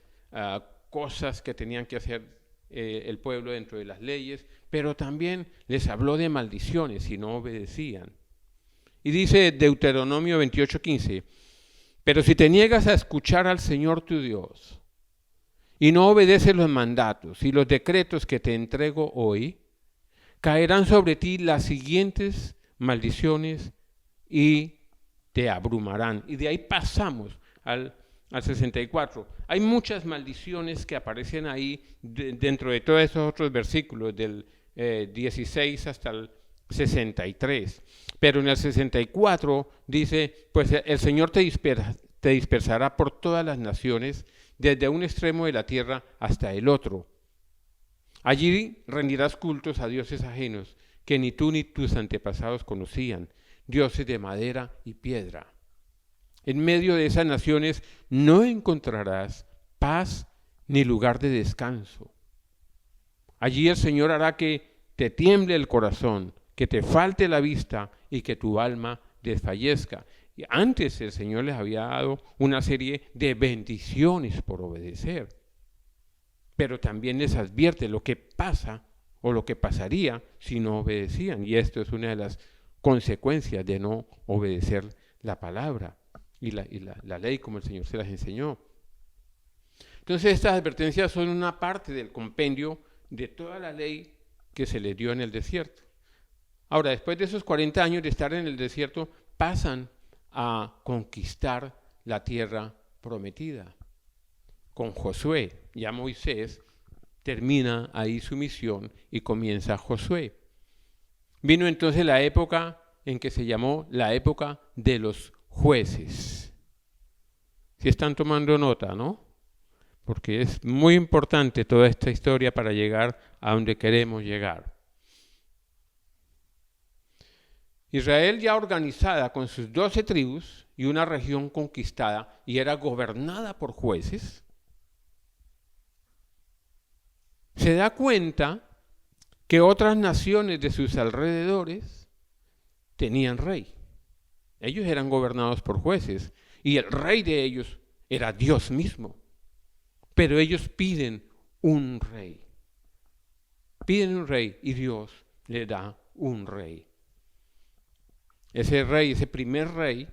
cosas que tenían que hacer el pueblo dentro de las leyes, pero también les habló de maldiciones si no obedecían. Y dice Deuteronomio 28, 15, pero si te niegas a escuchar al Señor tu Dios y no obedeces los mandatos y los decretos que te entrego hoy, caerán sobre ti las siguientes maldiciones y te abrumarán. Y de ahí pasamos al 64. Hay muchas maldiciones que aparecen ahí dentro de todos esos otros versículos, del 16 hasta el 63. Pero en el 64 dice, pues el Señor te dispersará por todas las naciones, desde un extremo de la tierra hasta el otro. Allí rendirás cultos a dioses ajenos, que ni tú ni tus antepasados conocían, dioses de madera y piedra. En medio de esas naciones no encontrarás paz ni lugar de descanso. Allí el Señor hará que te tiemble el corazón, que te falte la vista y que tu alma desfallezca. Y antes el Señor les había dado una serie de bendiciones por obedecer, pero también les advierte lo que pasa o lo que pasaría si no obedecían. Y esto es una de las consecuencias de no obedecer la palabra y la ley como el Señor se las enseñó. Entonces estas advertencias son una parte del compendio de toda la ley que se les dio en el desierto. Ahora, después de esos 40 años de estar en el desierto, pasan a conquistar la tierra prometida. Con Josué, ya Moisés termina ahí su misión y comienza Josué. Vino entonces la época en que se llamó la época de los jueces. Si están tomando nota, ¿no? Porque es muy importante toda esta historia para llegar a donde queremos llegar. Israel ya organizada con sus 12 tribus y una región conquistada y era gobernada por jueces, se da cuenta que otras naciones de sus alrededores tenían rey. Ellos eran gobernados por jueces y el rey de ellos era Dios mismo. Pero ellos piden un rey. Piden un rey y Dios le da un rey. Ese rey, ese primer rey,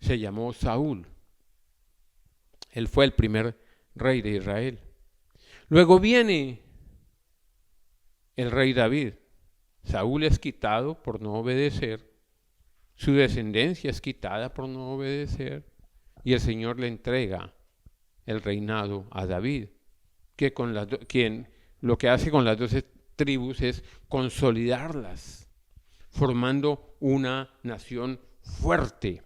se llamó Saúl. Él fue el primer rey de Israel. Luego viene el rey David. Saúl es quitado por no obedecer. Su descendencia es quitada por no obedecer. Y el Señor le entrega el reinado a David, que quien lo que hace con las 12 tribus es consolidarlas, formando una nación fuerte.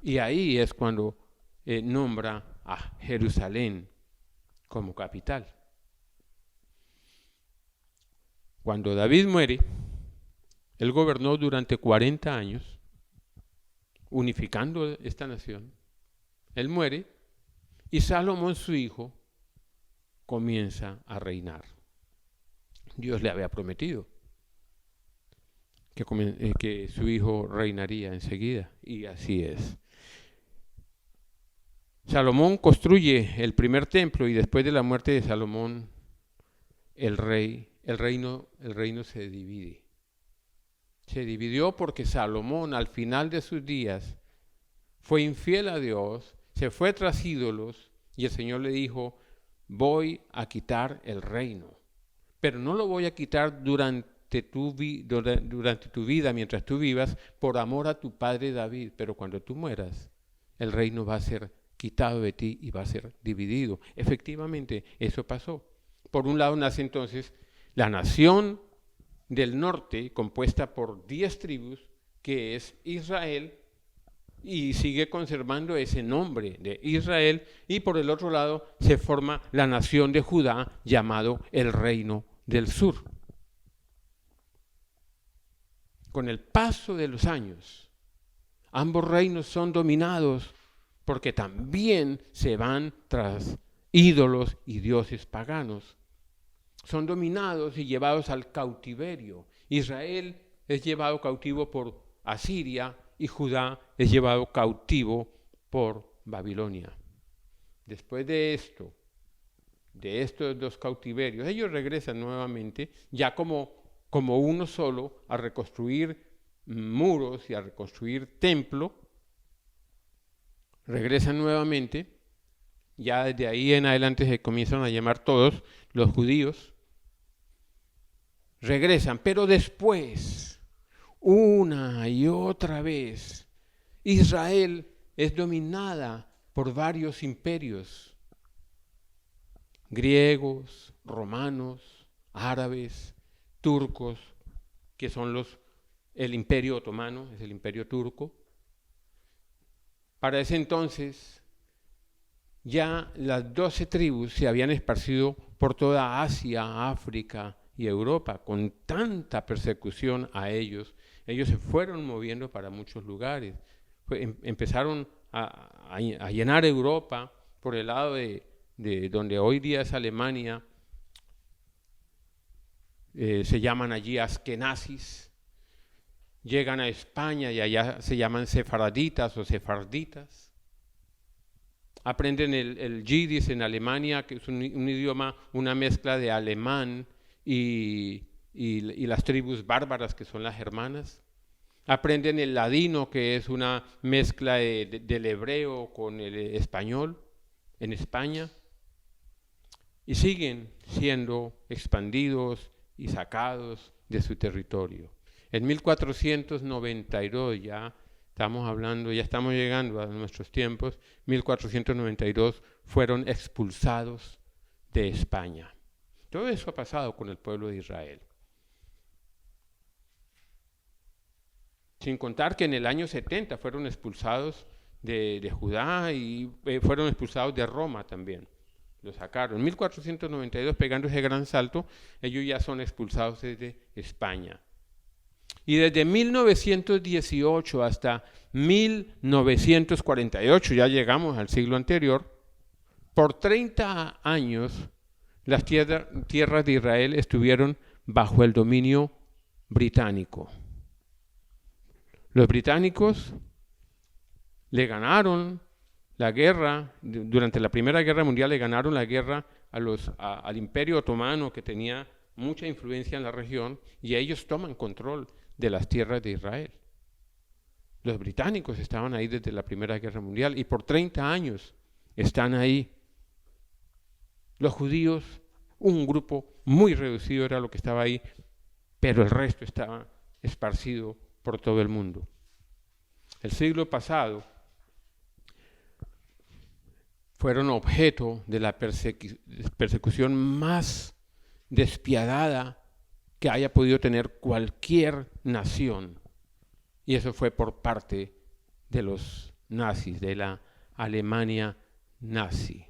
Y ahí es cuando nombra a Jerusalén como capital. Cuando David muere, él gobernó durante 40 años, unificando esta nación. Él muere y Salomón, su hijo, comienza a reinar. Dios le había prometido que su hijo reinaría enseguida, y así es. Salomón construye el primer templo y después de la muerte de Salomón, el reino se divide. Se dividió porque Salomón al final de sus días fue infiel a Dios, se fue tras ídolos y el Señor le dijo, voy a quitar el reino, pero no lo voy a quitar durante tu vida, mientras tú vivas, por amor a tu padre David, pero cuando tú mueras, el reino va a ser quitado de ti y va a ser dividido. Efectivamente, eso pasó. Por un lado nace entonces la nación del norte, compuesta por 10 tribus, que es Israel, y sigue conservando ese nombre de Israel, y por el otro lado se forma la nación de Judá, llamado el Reino del Sur. Con el paso de los años, Ambos reinos son dominados porque también se van tras ídolos y dioses paganos. Son dominados y llevados al cautiverio. Israel es llevado cautivo por Asiria y Judá es llevado cautivo por Babilonia. Después de estos dos cautiverios, ellos regresan nuevamente ya como uno solo a reconstruir muros y a reconstruir templo. Regresan nuevamente, ya desde ahí en adelante se comienzan a llamar todos los judíos. Regresan, pero después, una y otra vez, Israel es dominada por varios imperios, griegos, romanos, árabes, turcos, que son el imperio otomano, es el imperio turco. Para ese entonces, ya las 12 tribus se habían esparcido por toda Asia, África y Europa, con tanta persecución a ellos. Ellos se fueron moviendo para muchos lugares. Empezaron a llenar Europa por el lado de donde hoy día es Alemania. Se llaman allí askenazis. Llegan a España y allá se llaman sefaraditas o sefarditas. Aprenden el yidis en Alemania, que es un idioma, una mezcla de alemán y las tribus bárbaras, que son las germanas. Aprenden el ladino, que es una mezcla del hebreo con el español en España. Y siguen siendo expandidos y sacados de su territorio. En 1492 ya estamos llegando a nuestros tiempos, 1492 fueron expulsados de España. Todo eso ha pasado con el pueblo de Israel. Sin contar que en el año 70 fueron expulsados de Judá y fueron expulsados de Roma también. Lo sacaron. En 1492, pegando ese gran salto, ellos ya son expulsados desde España. Y desde 1918 hasta 1948, ya llegamos al siglo anterior, por 30 años las tierras de Israel estuvieron bajo el dominio británico. Los británicos le ganaron la guerra, durante la Primera Guerra Mundial le ganaron la guerra al Imperio Otomano, que tenía mucha influencia en la región, y ellos toman control de las tierras de Israel. Los británicos estaban ahí desde la Primera Guerra Mundial y por 30 años están ahí. Los judíos, un grupo muy reducido era lo que estaba ahí, pero el resto estaba esparcido por todo el mundo. El siglo pasado fueron objeto de la persecución más despiadada que haya podido tener cualquier nación. Y eso fue por parte de los nazis, de la Alemania nazi.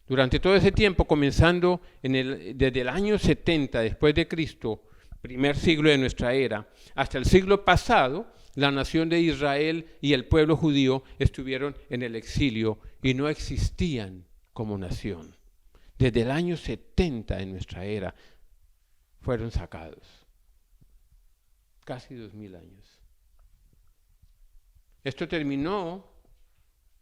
Durante todo ese tiempo, comenzando desde el año 70 después de Cristo, primer siglo de nuestra era, hasta el siglo pasado, la nación de Israel y el pueblo judío estuvieron en el exilio y no existían como nación. Desde el año 70 de nuestra era fueron sacados. Casi 2000 años. Esto terminó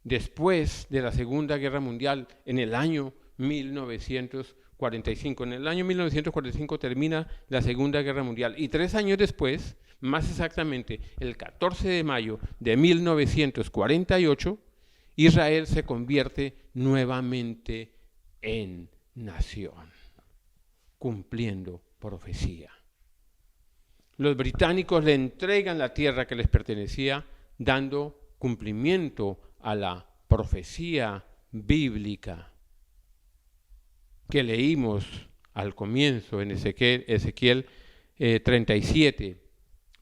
después de la Segunda Guerra Mundial en el año 1945. En el año 1945 termina la Segunda Guerra Mundial y 3 años después, más exactamente el 14 de mayo de 1948, Israel se convierte nuevamente en nación, cumpliendo profecía. Los británicos le entregan la tierra que les pertenecía, dando cumplimiento a la profecía bíblica que leímos al comienzo en Ezequiel 37,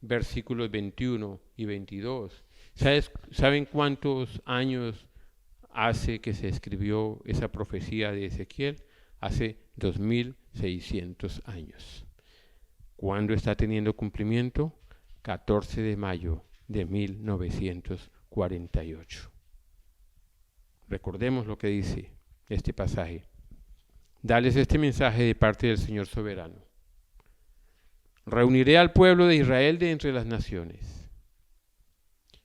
versículos 21 y 22. ¿Saben cuántos años hace que se escribió esa profecía de Ezequiel? Hace 2600 años. ¿Cuándo está teniendo cumplimiento? 14 de mayo de 1948. Recordemos lo que dice este pasaje. Dales este mensaje de parte del Señor soberano. Reuniré al pueblo de Israel de entre las naciones.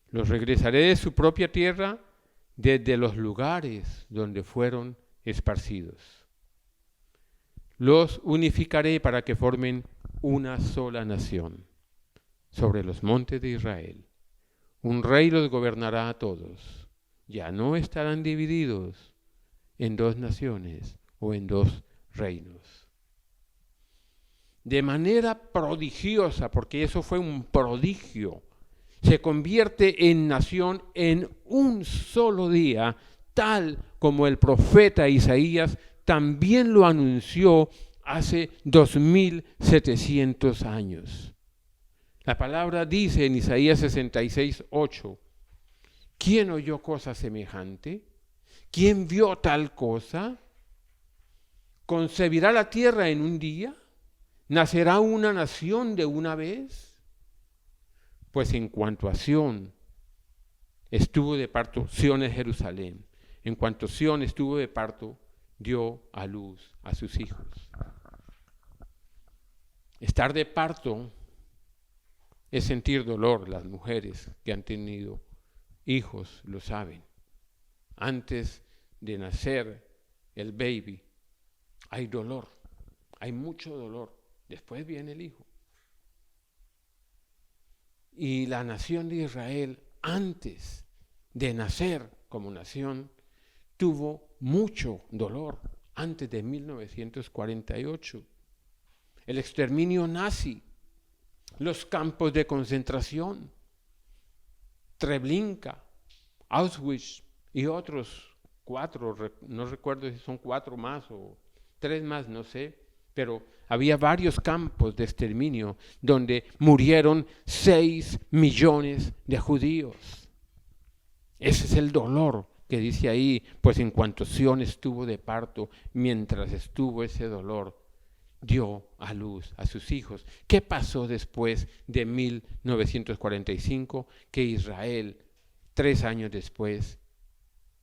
Los regresaré de su propia tierra, desde los lugares donde fueron esparcidos. Los unificaré para que formen una sola nación sobre los montes de Israel. Un rey los gobernará a todos. Ya no estarán divididos en dos naciones o en dos reinos. De manera prodigiosa, porque eso fue un prodigio, se convierte en nación en un solo día, tal como el profeta Isaías también lo anunció hace 2700 años. La palabra dice en Isaías 66:8, ¿quién oyó cosa semejante? ¿Quién vio tal cosa? ¿Concebirá la tierra en un día? ¿Nacerá una nación de una vez? Pues en cuanto a Sión estuvo de parto, Sión es Jerusalén, en cuanto Sión estuvo de parto, dio a luz a sus hijos. Estar de parto es sentir dolor. Las mujeres que han tenido hijos lo saben. Antes de nacer el baby hay dolor, hay mucho dolor. Después viene el hijo. Y la nación de Israel, antes de nacer como nación, tuvo mucho dolor antes de 1948. El exterminio nazi, los campos de concentración, Treblinka, Auschwitz y otros 4, no recuerdo si son 4 más o 3 más, no sé, pero había varios campos de exterminio donde murieron 6 millones de judíos. Ese es el dolor que dice ahí, pues en cuanto Sión estuvo de parto, mientras estuvo ese dolor, dio a luz a sus hijos. ¿Qué pasó después de 1945? Que Israel, 3 años después,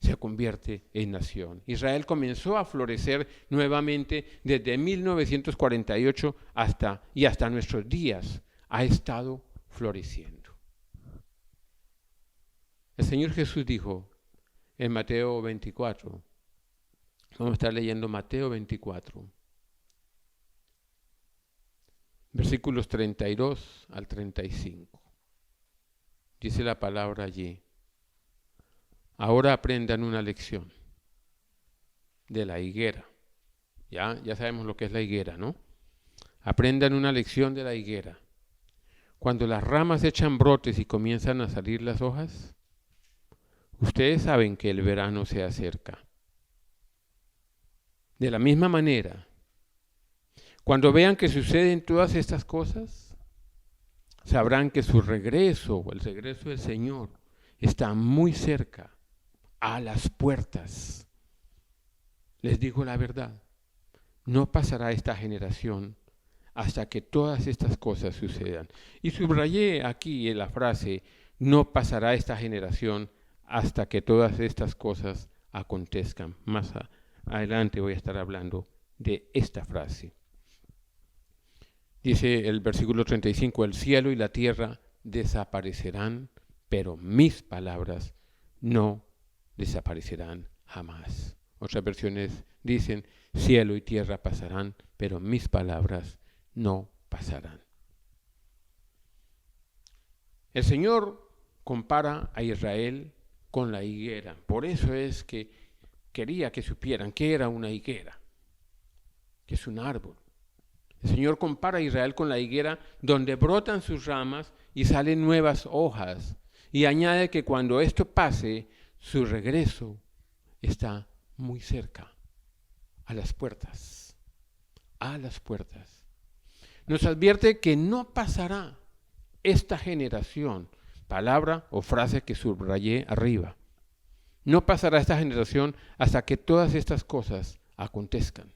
se convierte en nación. Israel comenzó a florecer nuevamente desde 1948 hasta nuestros días. Ha estado floreciendo. El Señor Jesús dijo en Mateo 24, vamos a estar leyendo Mateo 24, versículos 32 al 35. Dice la palabra allí: ahora aprendan una lección de la higuera. Ya sabemos lo que es la higuera, ¿no? Aprendan una lección de la higuera. Cuando las ramas echan brotes y comienzan a salir las hojas, ustedes saben que el verano se acerca. De la misma manera, cuando vean que suceden todas estas cosas, sabrán que su regreso, el regreso del Señor, está muy cerca, a las puertas. Les digo la verdad, no pasará esta generación hasta que todas estas cosas sucedan. Y subrayé aquí en la frase, no pasará esta generación hasta que todas estas cosas acontezcan. Más adelante voy a estar hablando de esta frase. Dice el versículo 35, el cielo y la tierra desaparecerán, pero mis palabras no desaparecerán jamás. Otras versiones dicen, cielo y tierra pasarán, pero mis palabras no pasarán. El Señor compara a Israel con la higuera. Por eso es que quería que supieran que era una higuera, que es un árbol. El Señor compara a Israel con la higuera donde brotan sus ramas y salen nuevas hojas. Y añade que cuando esto pase, su regreso está muy cerca, a las puertas, a las puertas. Nos advierte que no pasará esta generación, palabra o frase que subrayé arriba, no pasará esta generación hasta que todas estas cosas acontezcan.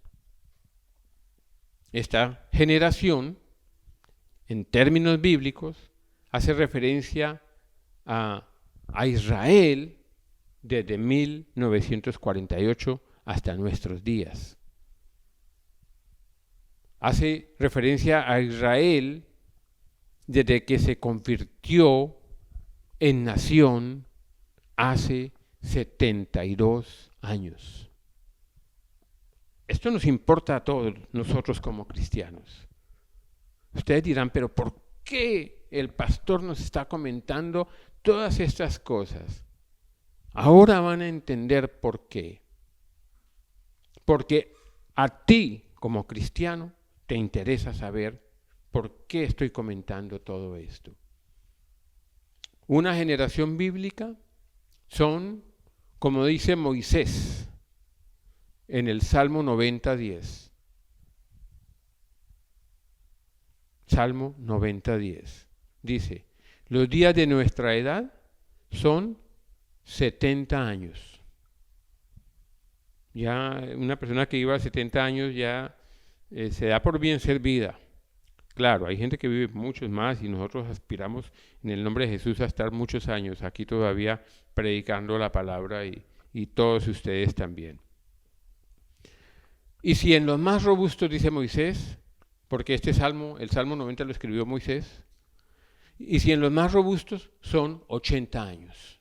Esta generación, en términos bíblicos, hace referencia a Israel desde 1948 hasta nuestros días. Hace referencia a Israel desde que se convirtió en nación hace 72 años. Esto nos importa a todos nosotros como cristianos. Ustedes dirán, pero ¿por qué el pastor nos está comentando todas estas cosas? Ahora van a entender por qué. Porque a ti como cristiano te interesa saber por qué estoy comentando todo esto. Una generación bíblica son, como dice Moisés en el Salmo 90:10. Salmo 90:10. Dice, los días de nuestra edad son 70 años. Ya una persona que viva 70 años ya se da por bien servida. Claro, hay gente que vive muchos más y nosotros aspiramos en el nombre de Jesús a estar muchos años aquí todavía predicando la palabra y todos ustedes también. Y si en los más robustos, dice Moisés, porque este salmo, el Salmo 90 lo escribió Moisés, y si en los más robustos son 80 años.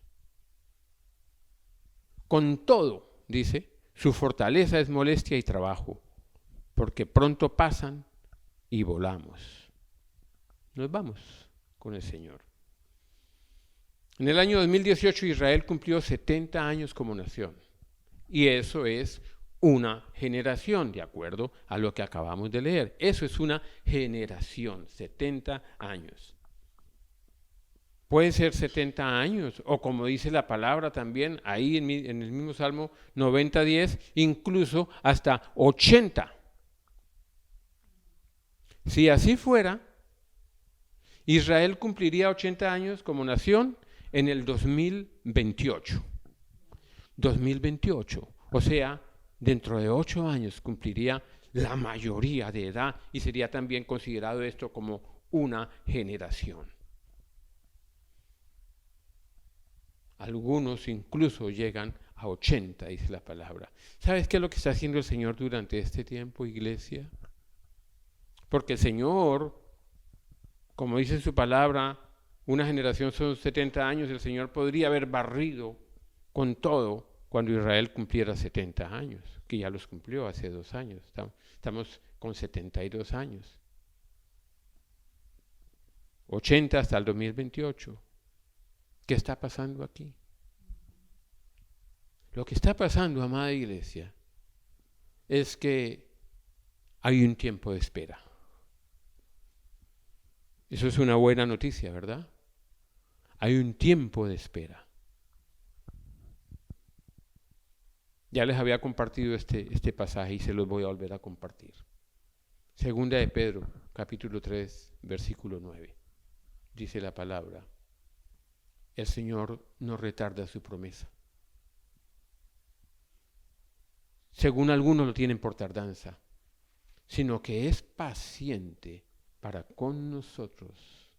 Con todo, dice, su fortaleza es molestia y trabajo, porque pronto pasan y volamos. Nos vamos con el Señor. En el año 2018 Israel cumplió 70 años como nación. Y eso es una generación, de acuerdo a lo que acabamos de leer. Eso es una generación, 70 años. Pueden ser 70 años, o como dice la palabra también, ahí en el mismo Salmo 90:10, incluso hasta 80. Si así fuera, Israel cumpliría 80 años como nación en el 2028. 2028, o sea, dentro de 8 años cumpliría la mayoría de edad y sería también considerado esto como una generación. Algunos incluso llegan a 80, dice la palabra. ¿Sabes qué es lo que está haciendo el Señor durante este tiempo, iglesia? Porque el Señor, como dice en su palabra, una generación son 70 años, el Señor podría haber barrido con todo cuando Israel cumpliera 70 años, que ya los cumplió hace 2 años. Estamos con 72 años. 80 hasta el 2028. ¿Qué está pasando aquí? Lo que está pasando, amada iglesia, es que hay un tiempo de espera. Eso es una buena noticia, ¿verdad? Hay un tiempo de espera. Ya les había compartido este pasaje y se los voy a volver a compartir. Segunda de Pedro, capítulo 3, versículo 9. Dice la palabra: el Señor no retarda su promesa. Según algunos lo tienen por tardanza, sino que es paciente para con nosotros,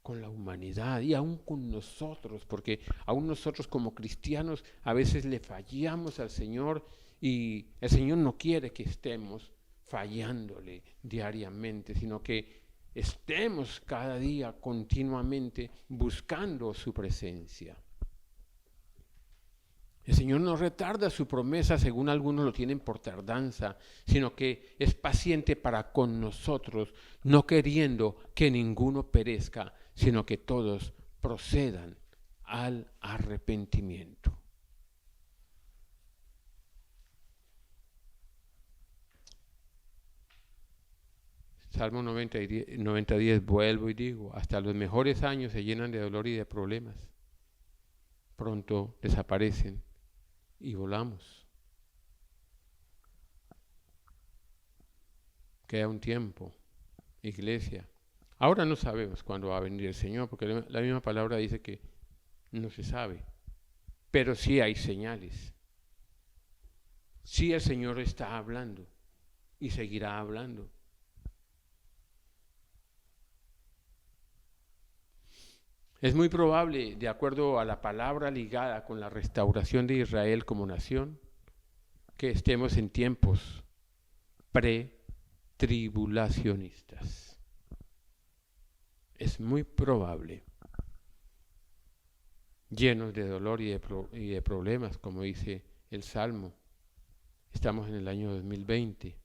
con la humanidad y aún con nosotros, porque aún nosotros como cristianos a veces le fallamos al Señor y el Señor no quiere que estemos fallándole diariamente, sino que estemos cada día continuamente buscando su presencia. El Señor no retarda su promesa, según algunos lo tienen por tardanza, sino que es paciente para con nosotros, no queriendo que ninguno perezca, sino que todos procedan al arrepentimiento. Salmo 90:10, vuelvo y digo, hasta los mejores años se llenan de dolor y de problemas. Pronto desaparecen y volamos. Queda un tiempo, iglesia. Ahora no sabemos cuándo va a venir el Señor, porque la misma palabra dice que no se sabe. Pero sí hay señales. Sí el Señor está hablando y seguirá Es muy probable, de acuerdo a la palabra ligada con la restauración de Israel como nación, que estemos en tiempos pretribulacionistas. Es muy probable, llenos de dolor y de problemas, como dice el Salmo. Estamos en el año 2020.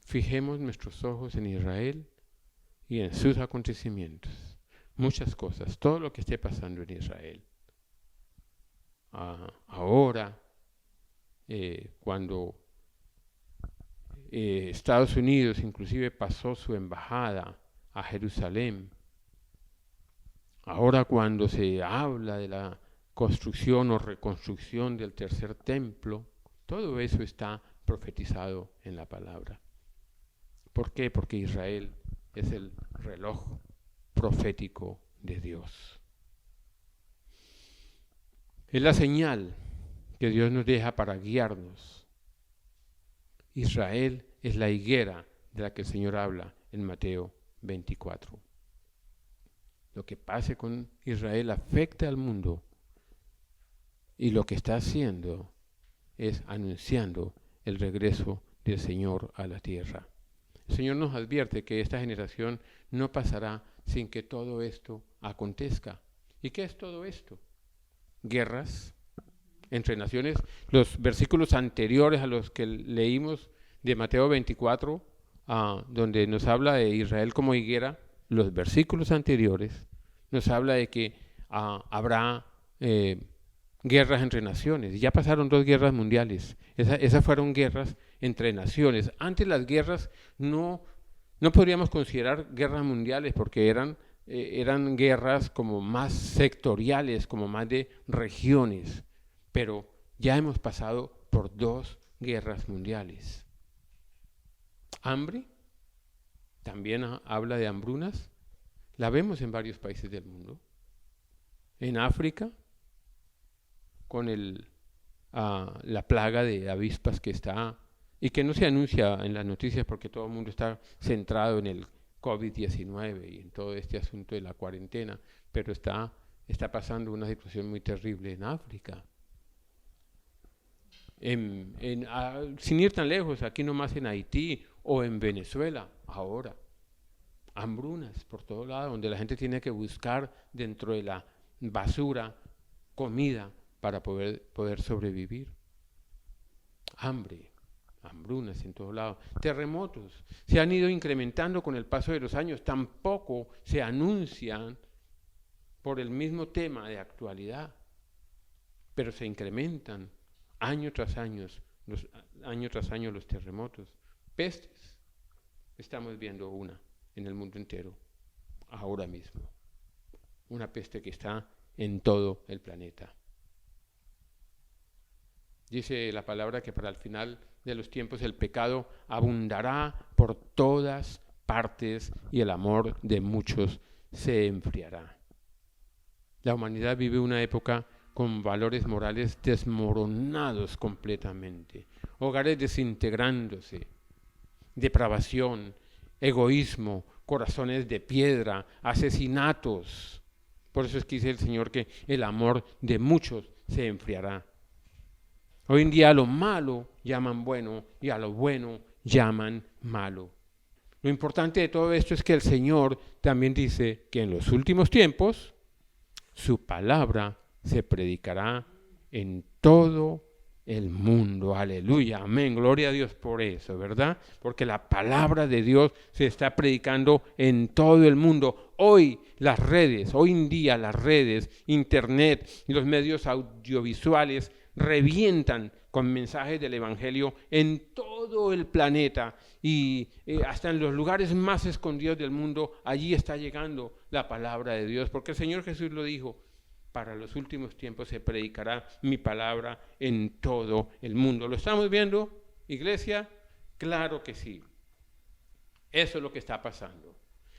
Fijemos nuestros ojos en Israel y en sus acontecimientos. Muchas cosas, todo lo que esté pasando en Israel. Ahora, cuando Estados Unidos inclusive pasó su embajada a Jerusalén, ahora cuando se habla de la construcción o reconstrucción del tercer templo, todo eso está profetizado en la palabra. ¿Por qué? Porque Israel es el reloj profético de Dios. Es la señal que Dios nos deja para guiarnos. Israel es la higuera de la que el Señor habla en Mateo 24. Lo que pase con Israel afecta al mundo y lo que está haciendo es anunciando el regreso del Señor a la tierra. El Señor nos advierte que esta generación no pasará sin que todo esto acontezca. ¿Y qué es todo esto? Guerras entre naciones. Los versículos anteriores a los que leímos de Mateo 24, donde nos habla de Israel como higuera, los versículos anteriores nos habla de que habrá guerras entre naciones. Ya pasaron 2 guerras mundiales. Esas fueron guerras entre naciones. Antes las guerras no podríamos considerar guerras mundiales porque eran guerras como más sectoriales, como más de regiones. Pero ya hemos pasado por 2 guerras mundiales. Hambre, también habla de hambrunas. La vemos en varios países del mundo. En África, con la plaga de avispas que está y que no se anuncia en las noticias porque todo el mundo está centrado en el COVID-19 y en todo este asunto de la cuarentena, pero está pasando una situación muy terrible en África. Sin ir tan lejos, aquí nomás en Haití o en Venezuela, ahora. Hambrunas por todo lado, donde la gente tiene que buscar dentro de la basura comida para poder sobrevivir. Hambre, hambrunas en todos lados. Terremotos se han ido incrementando con el paso de los años, tampoco se anuncian por el mismo tema de actualidad, pero se incrementan año tras año los terremotos. Pestes, estamos viendo una en el mundo entero, ahora mismo. Una peste que está en todo el planeta. Dice la palabra que para el final de los tiempos el pecado abundará por todas partes y el amor de muchos se enfriará. La humanidad vive una época con valores morales desmoronados completamente, hogares desintegrándose, depravación, egoísmo, corazones de piedra, asesinatos. Por eso es que dice el Señor que el amor de muchos se enfriará. Hoy en día a lo malo llaman bueno y a lo bueno llaman malo. Lo importante de todo esto es que el Señor también dice que en los últimos tiempos su palabra se predicará en todo el mundo. Aleluya, amén, gloria a Dios por eso, ¿verdad? Porque la palabra de Dios se está predicando en todo el mundo. Hoy en día las redes, internet y los medios audiovisuales revientan con mensajes del Evangelio en todo el planeta y hasta en los lugares más escondidos del mundo, allí está llegando la palabra de Dios, porque el Señor Jesús lo dijo: para los últimos tiempos se predicará mi palabra en todo el mundo. ¿Lo estamos viendo, iglesia? Claro que sí. Eso es lo que está pasando.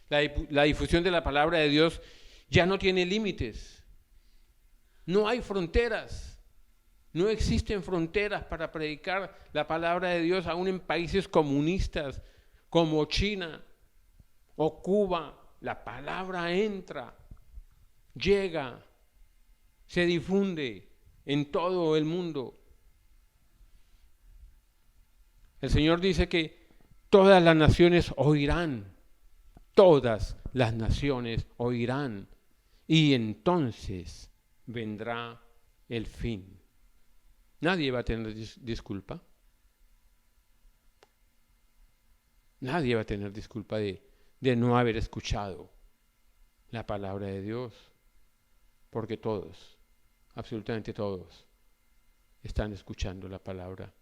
La difusión de la palabra de Dios ya no tiene límites. No hay fronteras. No existen fronteras para predicar la palabra de Dios, aún en países comunistas como China o Cuba. La palabra entra llega, se difunde en todo el mundo. El Señor dice que todas las naciones oirán, todas las naciones oirán, y entonces vendrá el fin. Nadie va a tener disculpa. Nadie va a tener disculpa de no haber escuchado la palabra de Dios, porque todos, absolutamente todos, están escuchando la palabra.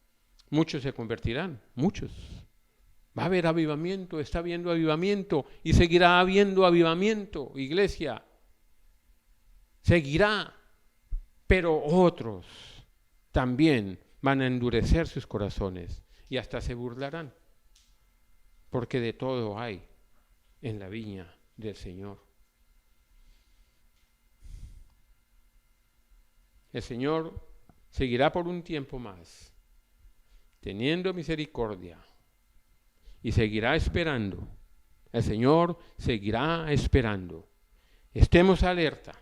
Muchos se convertirán, muchos. Va a haber avivamiento, está habiendo avivamiento y seguirá habiendo avivamiento, iglesia. Seguirá, pero otros también van a endurecer sus corazones y hasta se burlarán, porque de todo hay en la viña del Señor. El Señor seguirá por un tiempo más, teniendo misericordia, y seguirá esperando. El Señor seguirá esperando. Estemos alerta,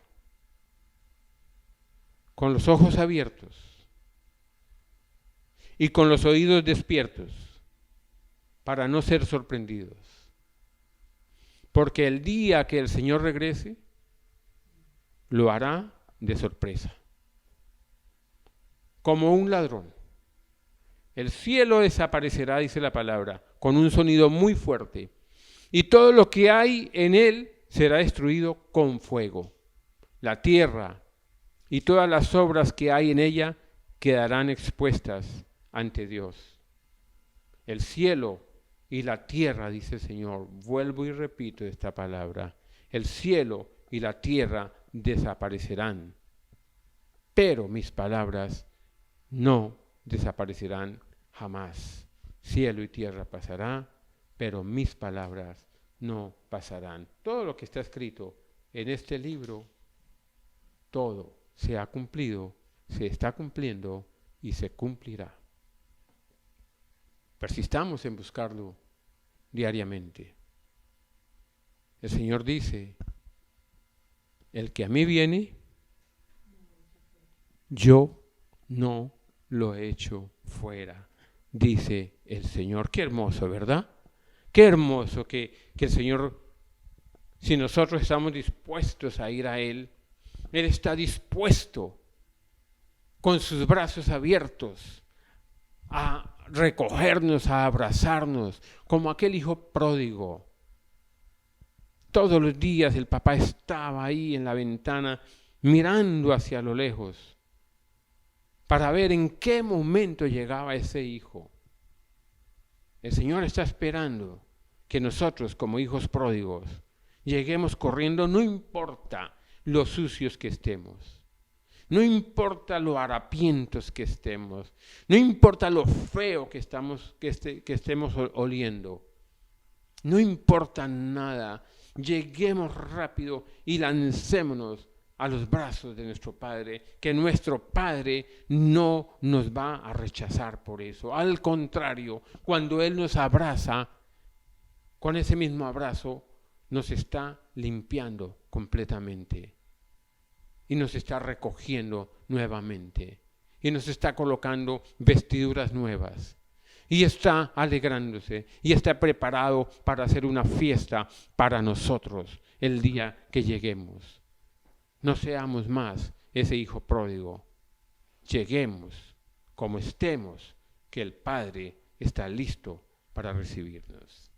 con los ojos abiertos y con los oídos despiertos, para no ser sorprendidos. Porque el día que el Señor regrese, lo hará de sorpresa, como un ladrón. El cielo desaparecerá, dice la palabra, con un sonido muy fuerte, y todo lo que hay en él será destruido con fuego. La tierra y todas las obras que hay en ella quedarán expuestas ante Dios. El cielo y la tierra, dice el Señor, vuelvo y repito esta palabra, el cielo y la tierra desaparecerán, pero mis palabras no desaparecerán jamás. Cielo y tierra pasará, pero mis palabras no pasarán. Todo lo que está escrito en este libro, todo se ha cumplido, se está cumpliendo y se cumplirá. Persistamos en buscarlo diariamente. El Señor dice, el que a mí viene, yo no lo echo fuera, dice el Señor. Qué hermoso, ¿verdad? Qué hermoso que el Señor, si nosotros estamos dispuestos a ir a Él, Él está dispuesto con sus brazos abiertos a recogernos, a abrazarnos, como aquel hijo pródigo. Todos los días el papá estaba ahí en la ventana mirando hacia lo lejos para ver en qué momento llegaba ese hijo. El Señor está esperando que nosotros, como hijos pródigos, lleguemos corriendo, no importa lo sucios que estemos, no importa lo harapientos que estemos, no importa lo feo que estemos oliendo, no importa nada, lleguemos rápido y lancémonos a los brazos de nuestro Padre, que nuestro Padre no nos va a rechazar por eso. Al contrario, cuando Él nos abraza, con ese mismo abrazo, nos está limpiando completamente y nos está recogiendo nuevamente y nos está colocando vestiduras nuevas y está alegrándose y está preparado para hacer una fiesta para nosotros el día que lleguemos. No seamos más ese hijo pródigo. Lleguemos como estemos, que el Padre está listo para recibirnos.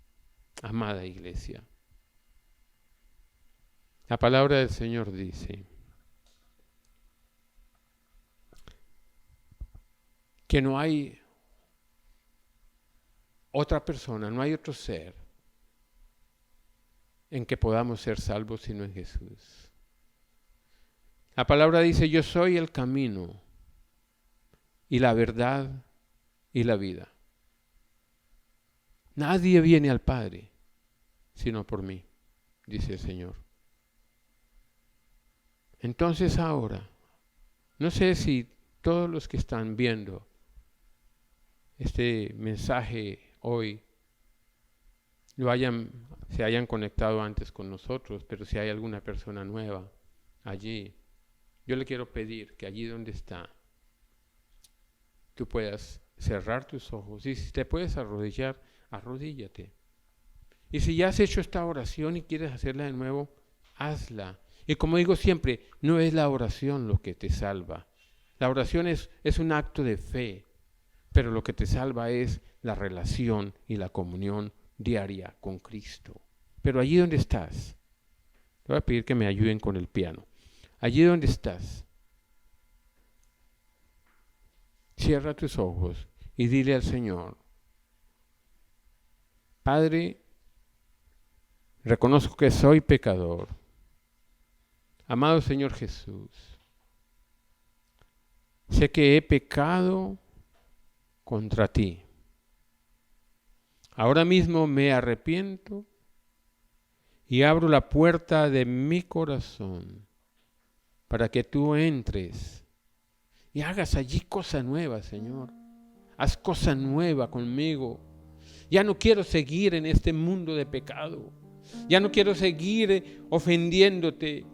Amada iglesia, la palabra del Señor dice que no hay otra persona, no hay otro ser en que podamos ser salvos sino en Jesús. La palabra dice, yo soy el camino y la verdad y la vida. Nadie viene al Padre sino por mí, dice el Señor. Entonces ahora, no sé si todos los que están viendo este mensaje hoy se hayan conectado antes con nosotros, pero si hay alguna persona nueva, allí, yo le quiero pedir que allí donde está, tú puedas cerrar tus ojos. Y si te puedes arrodillar, arrodíllate. Y si ya has hecho esta oración y quieres hacerla de nuevo, hazla. Y como digo siempre, no es la oración lo que te salva. La oración es un acto de fe, pero lo que te salva es la relación y la comunión diaria con Cristo. Pero allí donde estás, te voy a pedir que me ayuden con el piano. Allí donde estás, cierra tus ojos y dile al Señor: Padre, reconozco que soy pecador. Amado Señor Jesús, sé que he pecado contra ti. Ahora mismo me arrepiento y abro la puerta de mi corazón para que tú entres y hagas allí cosa nueva, Señor. Haz cosa nueva conmigo. Ya no quiero seguir en este mundo de pecado. Ya no quiero seguir ofendiéndote.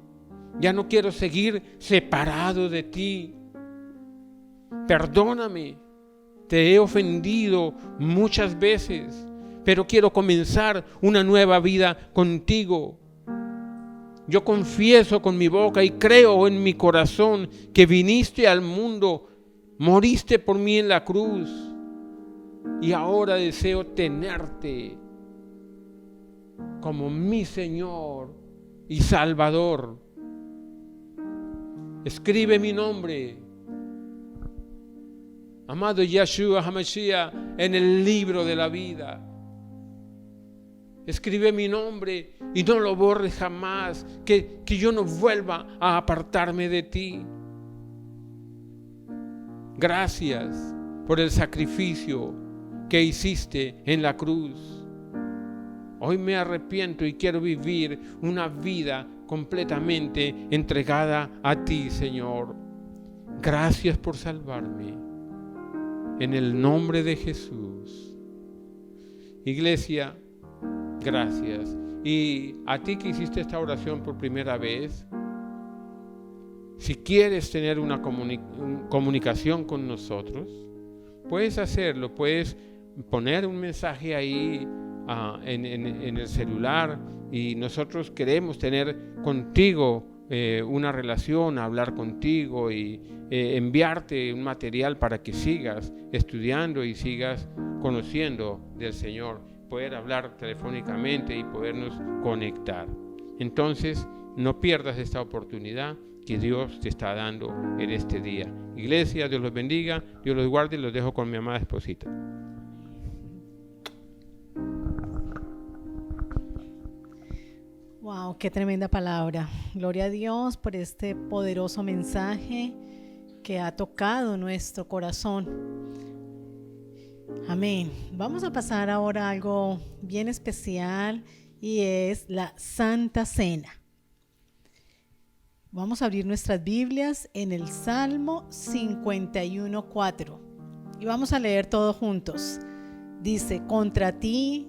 Ya no quiero seguir separado de ti. Perdóname. Te he ofendido muchas veces, pero quiero comenzar una nueva vida contigo. Yo confieso con mi boca y creo en mi corazón que viniste al mundo, moriste por mí en la cruz y ahora deseo tenerte como mi Señor y Salvador. Escribe mi nombre, amado Yeshua HaMashiach, en el libro de la vida. Escribe mi nombre y no lo borres jamás, que yo no vuelva a apartarme de ti. Gracias por el sacrificio que hiciste en la cruz. Hoy me arrepiento y quiero vivir una vida completamente entregada a ti, Señor. Gracias por salvarme. En el nombre de Jesús. Iglesia, gracias. Y a ti que hiciste esta oración por primera vez, si quieres tener una comunicación con nosotros, puedes hacerlo, puedes poner un mensaje ahí en el celular y nosotros queremos tener contigo una relación, hablar contigo y enviarte un material para que sigas estudiando y sigas conociendo del Señor, poder hablar telefónicamente y podernos conectar. Entonces, no pierdas esta oportunidad que Dios te está dando en este día. Iglesia, Dios los bendiga, Dios los guarde y los dejo con mi amada esposita. Wow, qué tremenda palabra. Gloria a Dios por este poderoso mensaje que ha tocado nuestro corazón. Amén. Vamos a pasar ahora a algo bien especial y es la Santa Cena. Vamos a abrir nuestras Biblias en el Salmo 51:4 y vamos a leer todos juntos. Dice: contra ti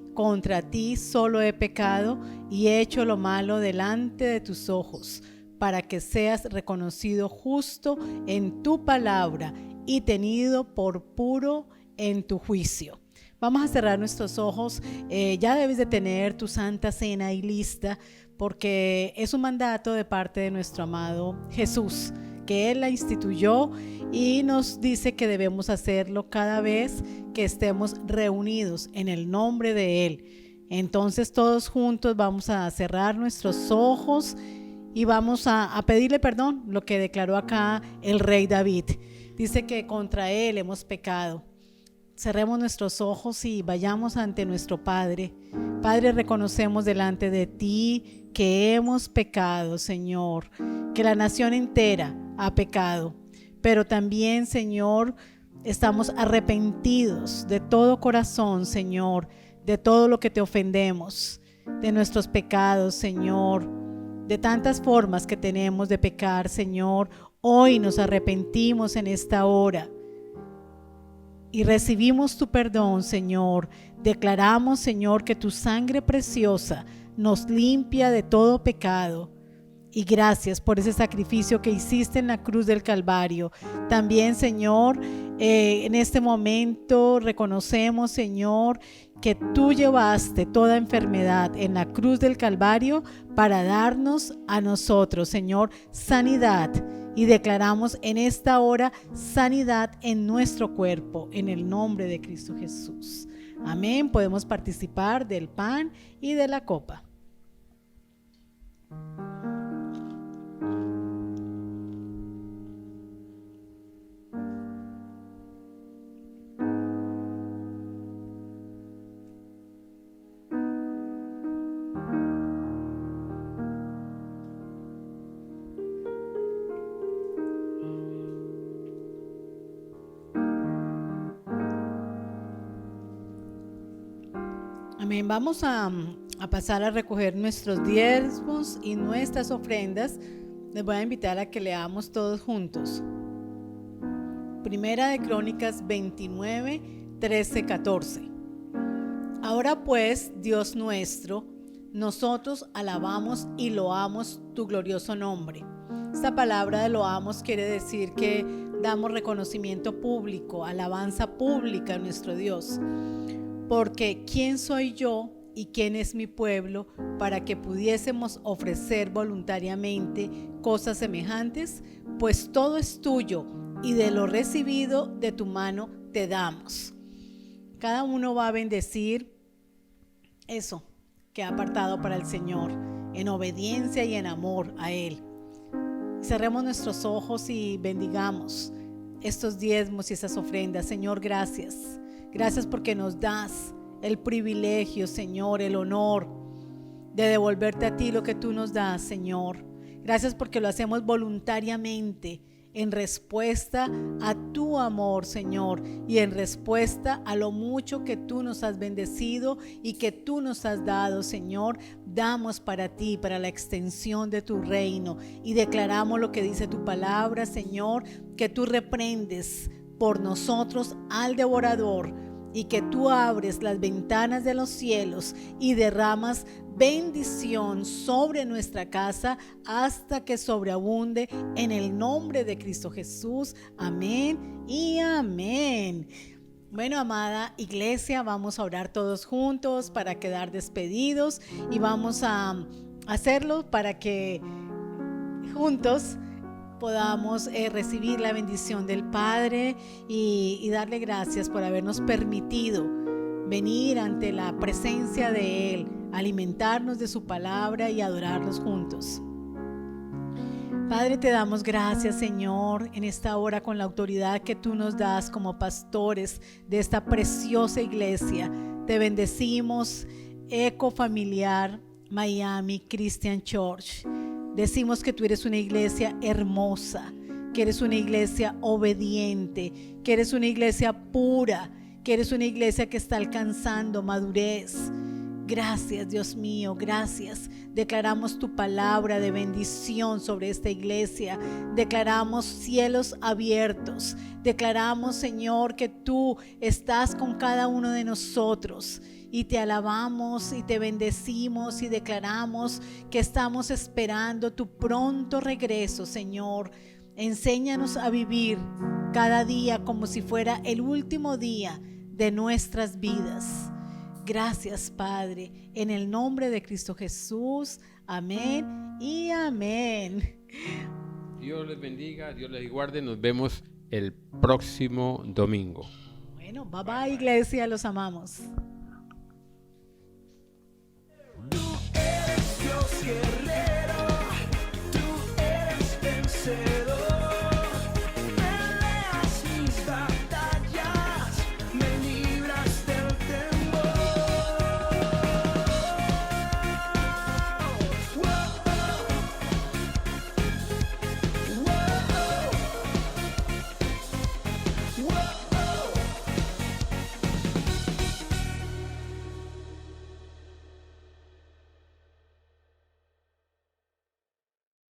solo he pecado y he hecho lo malo delante de tus ojos, para que seas reconocido justo en tu palabra y tenido por puro en tu juicio. Vamos a cerrar nuestros ojos. Ya debes de tener tu Santa Cena ahí lista, porque es un mandato de parte de nuestro amado Jesús, que Él la instituyó y nos dice que debemos hacerlo cada vez que estemos reunidos en el nombre de Él. Entonces todos juntos vamos a cerrar nuestros ojos y vamos a pedirle perdón, lo que declaró acá el rey David. Dice que contra Él hemos pecado. Cerremos nuestros ojos y vayamos ante nuestro Padre. Padre, reconocemos delante de ti que hemos pecado, Señor, que la nación entera ha pecado, pero también, Señor, estamos arrepentidos de todo corazón, Señor, de todo lo que te ofendemos, de nuestros pecados, Señor, de tantas formas que tenemos de pecar, Señor. Hoy nos arrepentimos en esta hora y recibimos tu perdón, Señor. Declaramos, Señor, que tu sangre preciosa nos limpia de todo pecado Y gracias por ese sacrificio que hiciste en la cruz del Calvario. También, Señor, en este momento reconocemos, Señor, que tú llevaste toda enfermedad en la cruz del Calvario para darnos a nosotros, Señor, sanidad. Y declaramos en esta hora sanidad en nuestro cuerpo, en el nombre de Cristo Jesús. Amén. Podemos participar del pan y de la copa. Amén. Vamos a pasar a recoger nuestros diezmos y nuestras ofrendas. Les voy a invitar a que leamos todos juntos. Primera de Crónicas 29, 13, 14. Ahora pues, Dios nuestro, nosotros alabamos y loamos tu glorioso nombre. Esta palabra de loamos quiere decir que damos reconocimiento público, alabanza pública a nuestro Dios. Porque ¿quién soy yo y quién es mi pueblo para que pudiésemos ofrecer voluntariamente cosas semejantes? Pues todo es tuyo y de lo recibido de tu mano te damos. Cada uno va a bendecir eso que ha apartado para el Señor en obediencia y en amor a Él. Cerremos nuestros ojos y bendigamos estos diezmos y esas ofrendas. Señor, gracias. Gracias porque nos das el privilegio, Señor, el honor de devolverte a ti lo que tú nos das, Señor. Gracias porque lo hacemos voluntariamente en respuesta a tu amor, Señor, y en respuesta a lo mucho que tú nos has bendecido y que tú nos has dado, Señor. Damos para ti, para la extensión de tu reino, y declaramos lo que dice tu palabra, Señor, que tú reprendes por nosotros al devorador y que tú abres las ventanas de los cielos y derramas bendición sobre nuestra casa hasta que sobreabunde en el nombre de Cristo Jesús. Amén y amén. Bueno, amada iglesia, vamos a orar todos juntos para quedar despedidos y vamos a hacerlo para que juntos podamos recibir la bendición del Padre y darle gracias por habernos permitido venir ante la presencia de Él, alimentarnos de su palabra y adorarlos juntos. Padre, te damos gracias, Señor, en esta hora con la autoridad que tú nos das como pastores de esta preciosa iglesia. Te bendecimos, Eco Familiar Miami Christian Church. Decimos que tú eres una iglesia hermosa, que eres una iglesia obediente, que eres una iglesia pura, que eres una iglesia que está alcanzando madurez. Gracias, Dios mío, gracias. Declaramos tu palabra de bendición sobre esta iglesia. Declaramos cielos abiertos. Declaramos, Señor, que tú estás con cada uno de nosotros. Y te alabamos y te bendecimos y declaramos que estamos esperando tu pronto regreso, Señor. Enséñanos a vivir cada día como si fuera el último día de nuestras vidas. Gracias, Padre, en el nombre de Cristo Jesús. Amén y amén. Dios les bendiga, Dios les guarde. Nos vemos el próximo domingo. Bueno, bye bye, iglesia, los amamos. Tú eres Dios.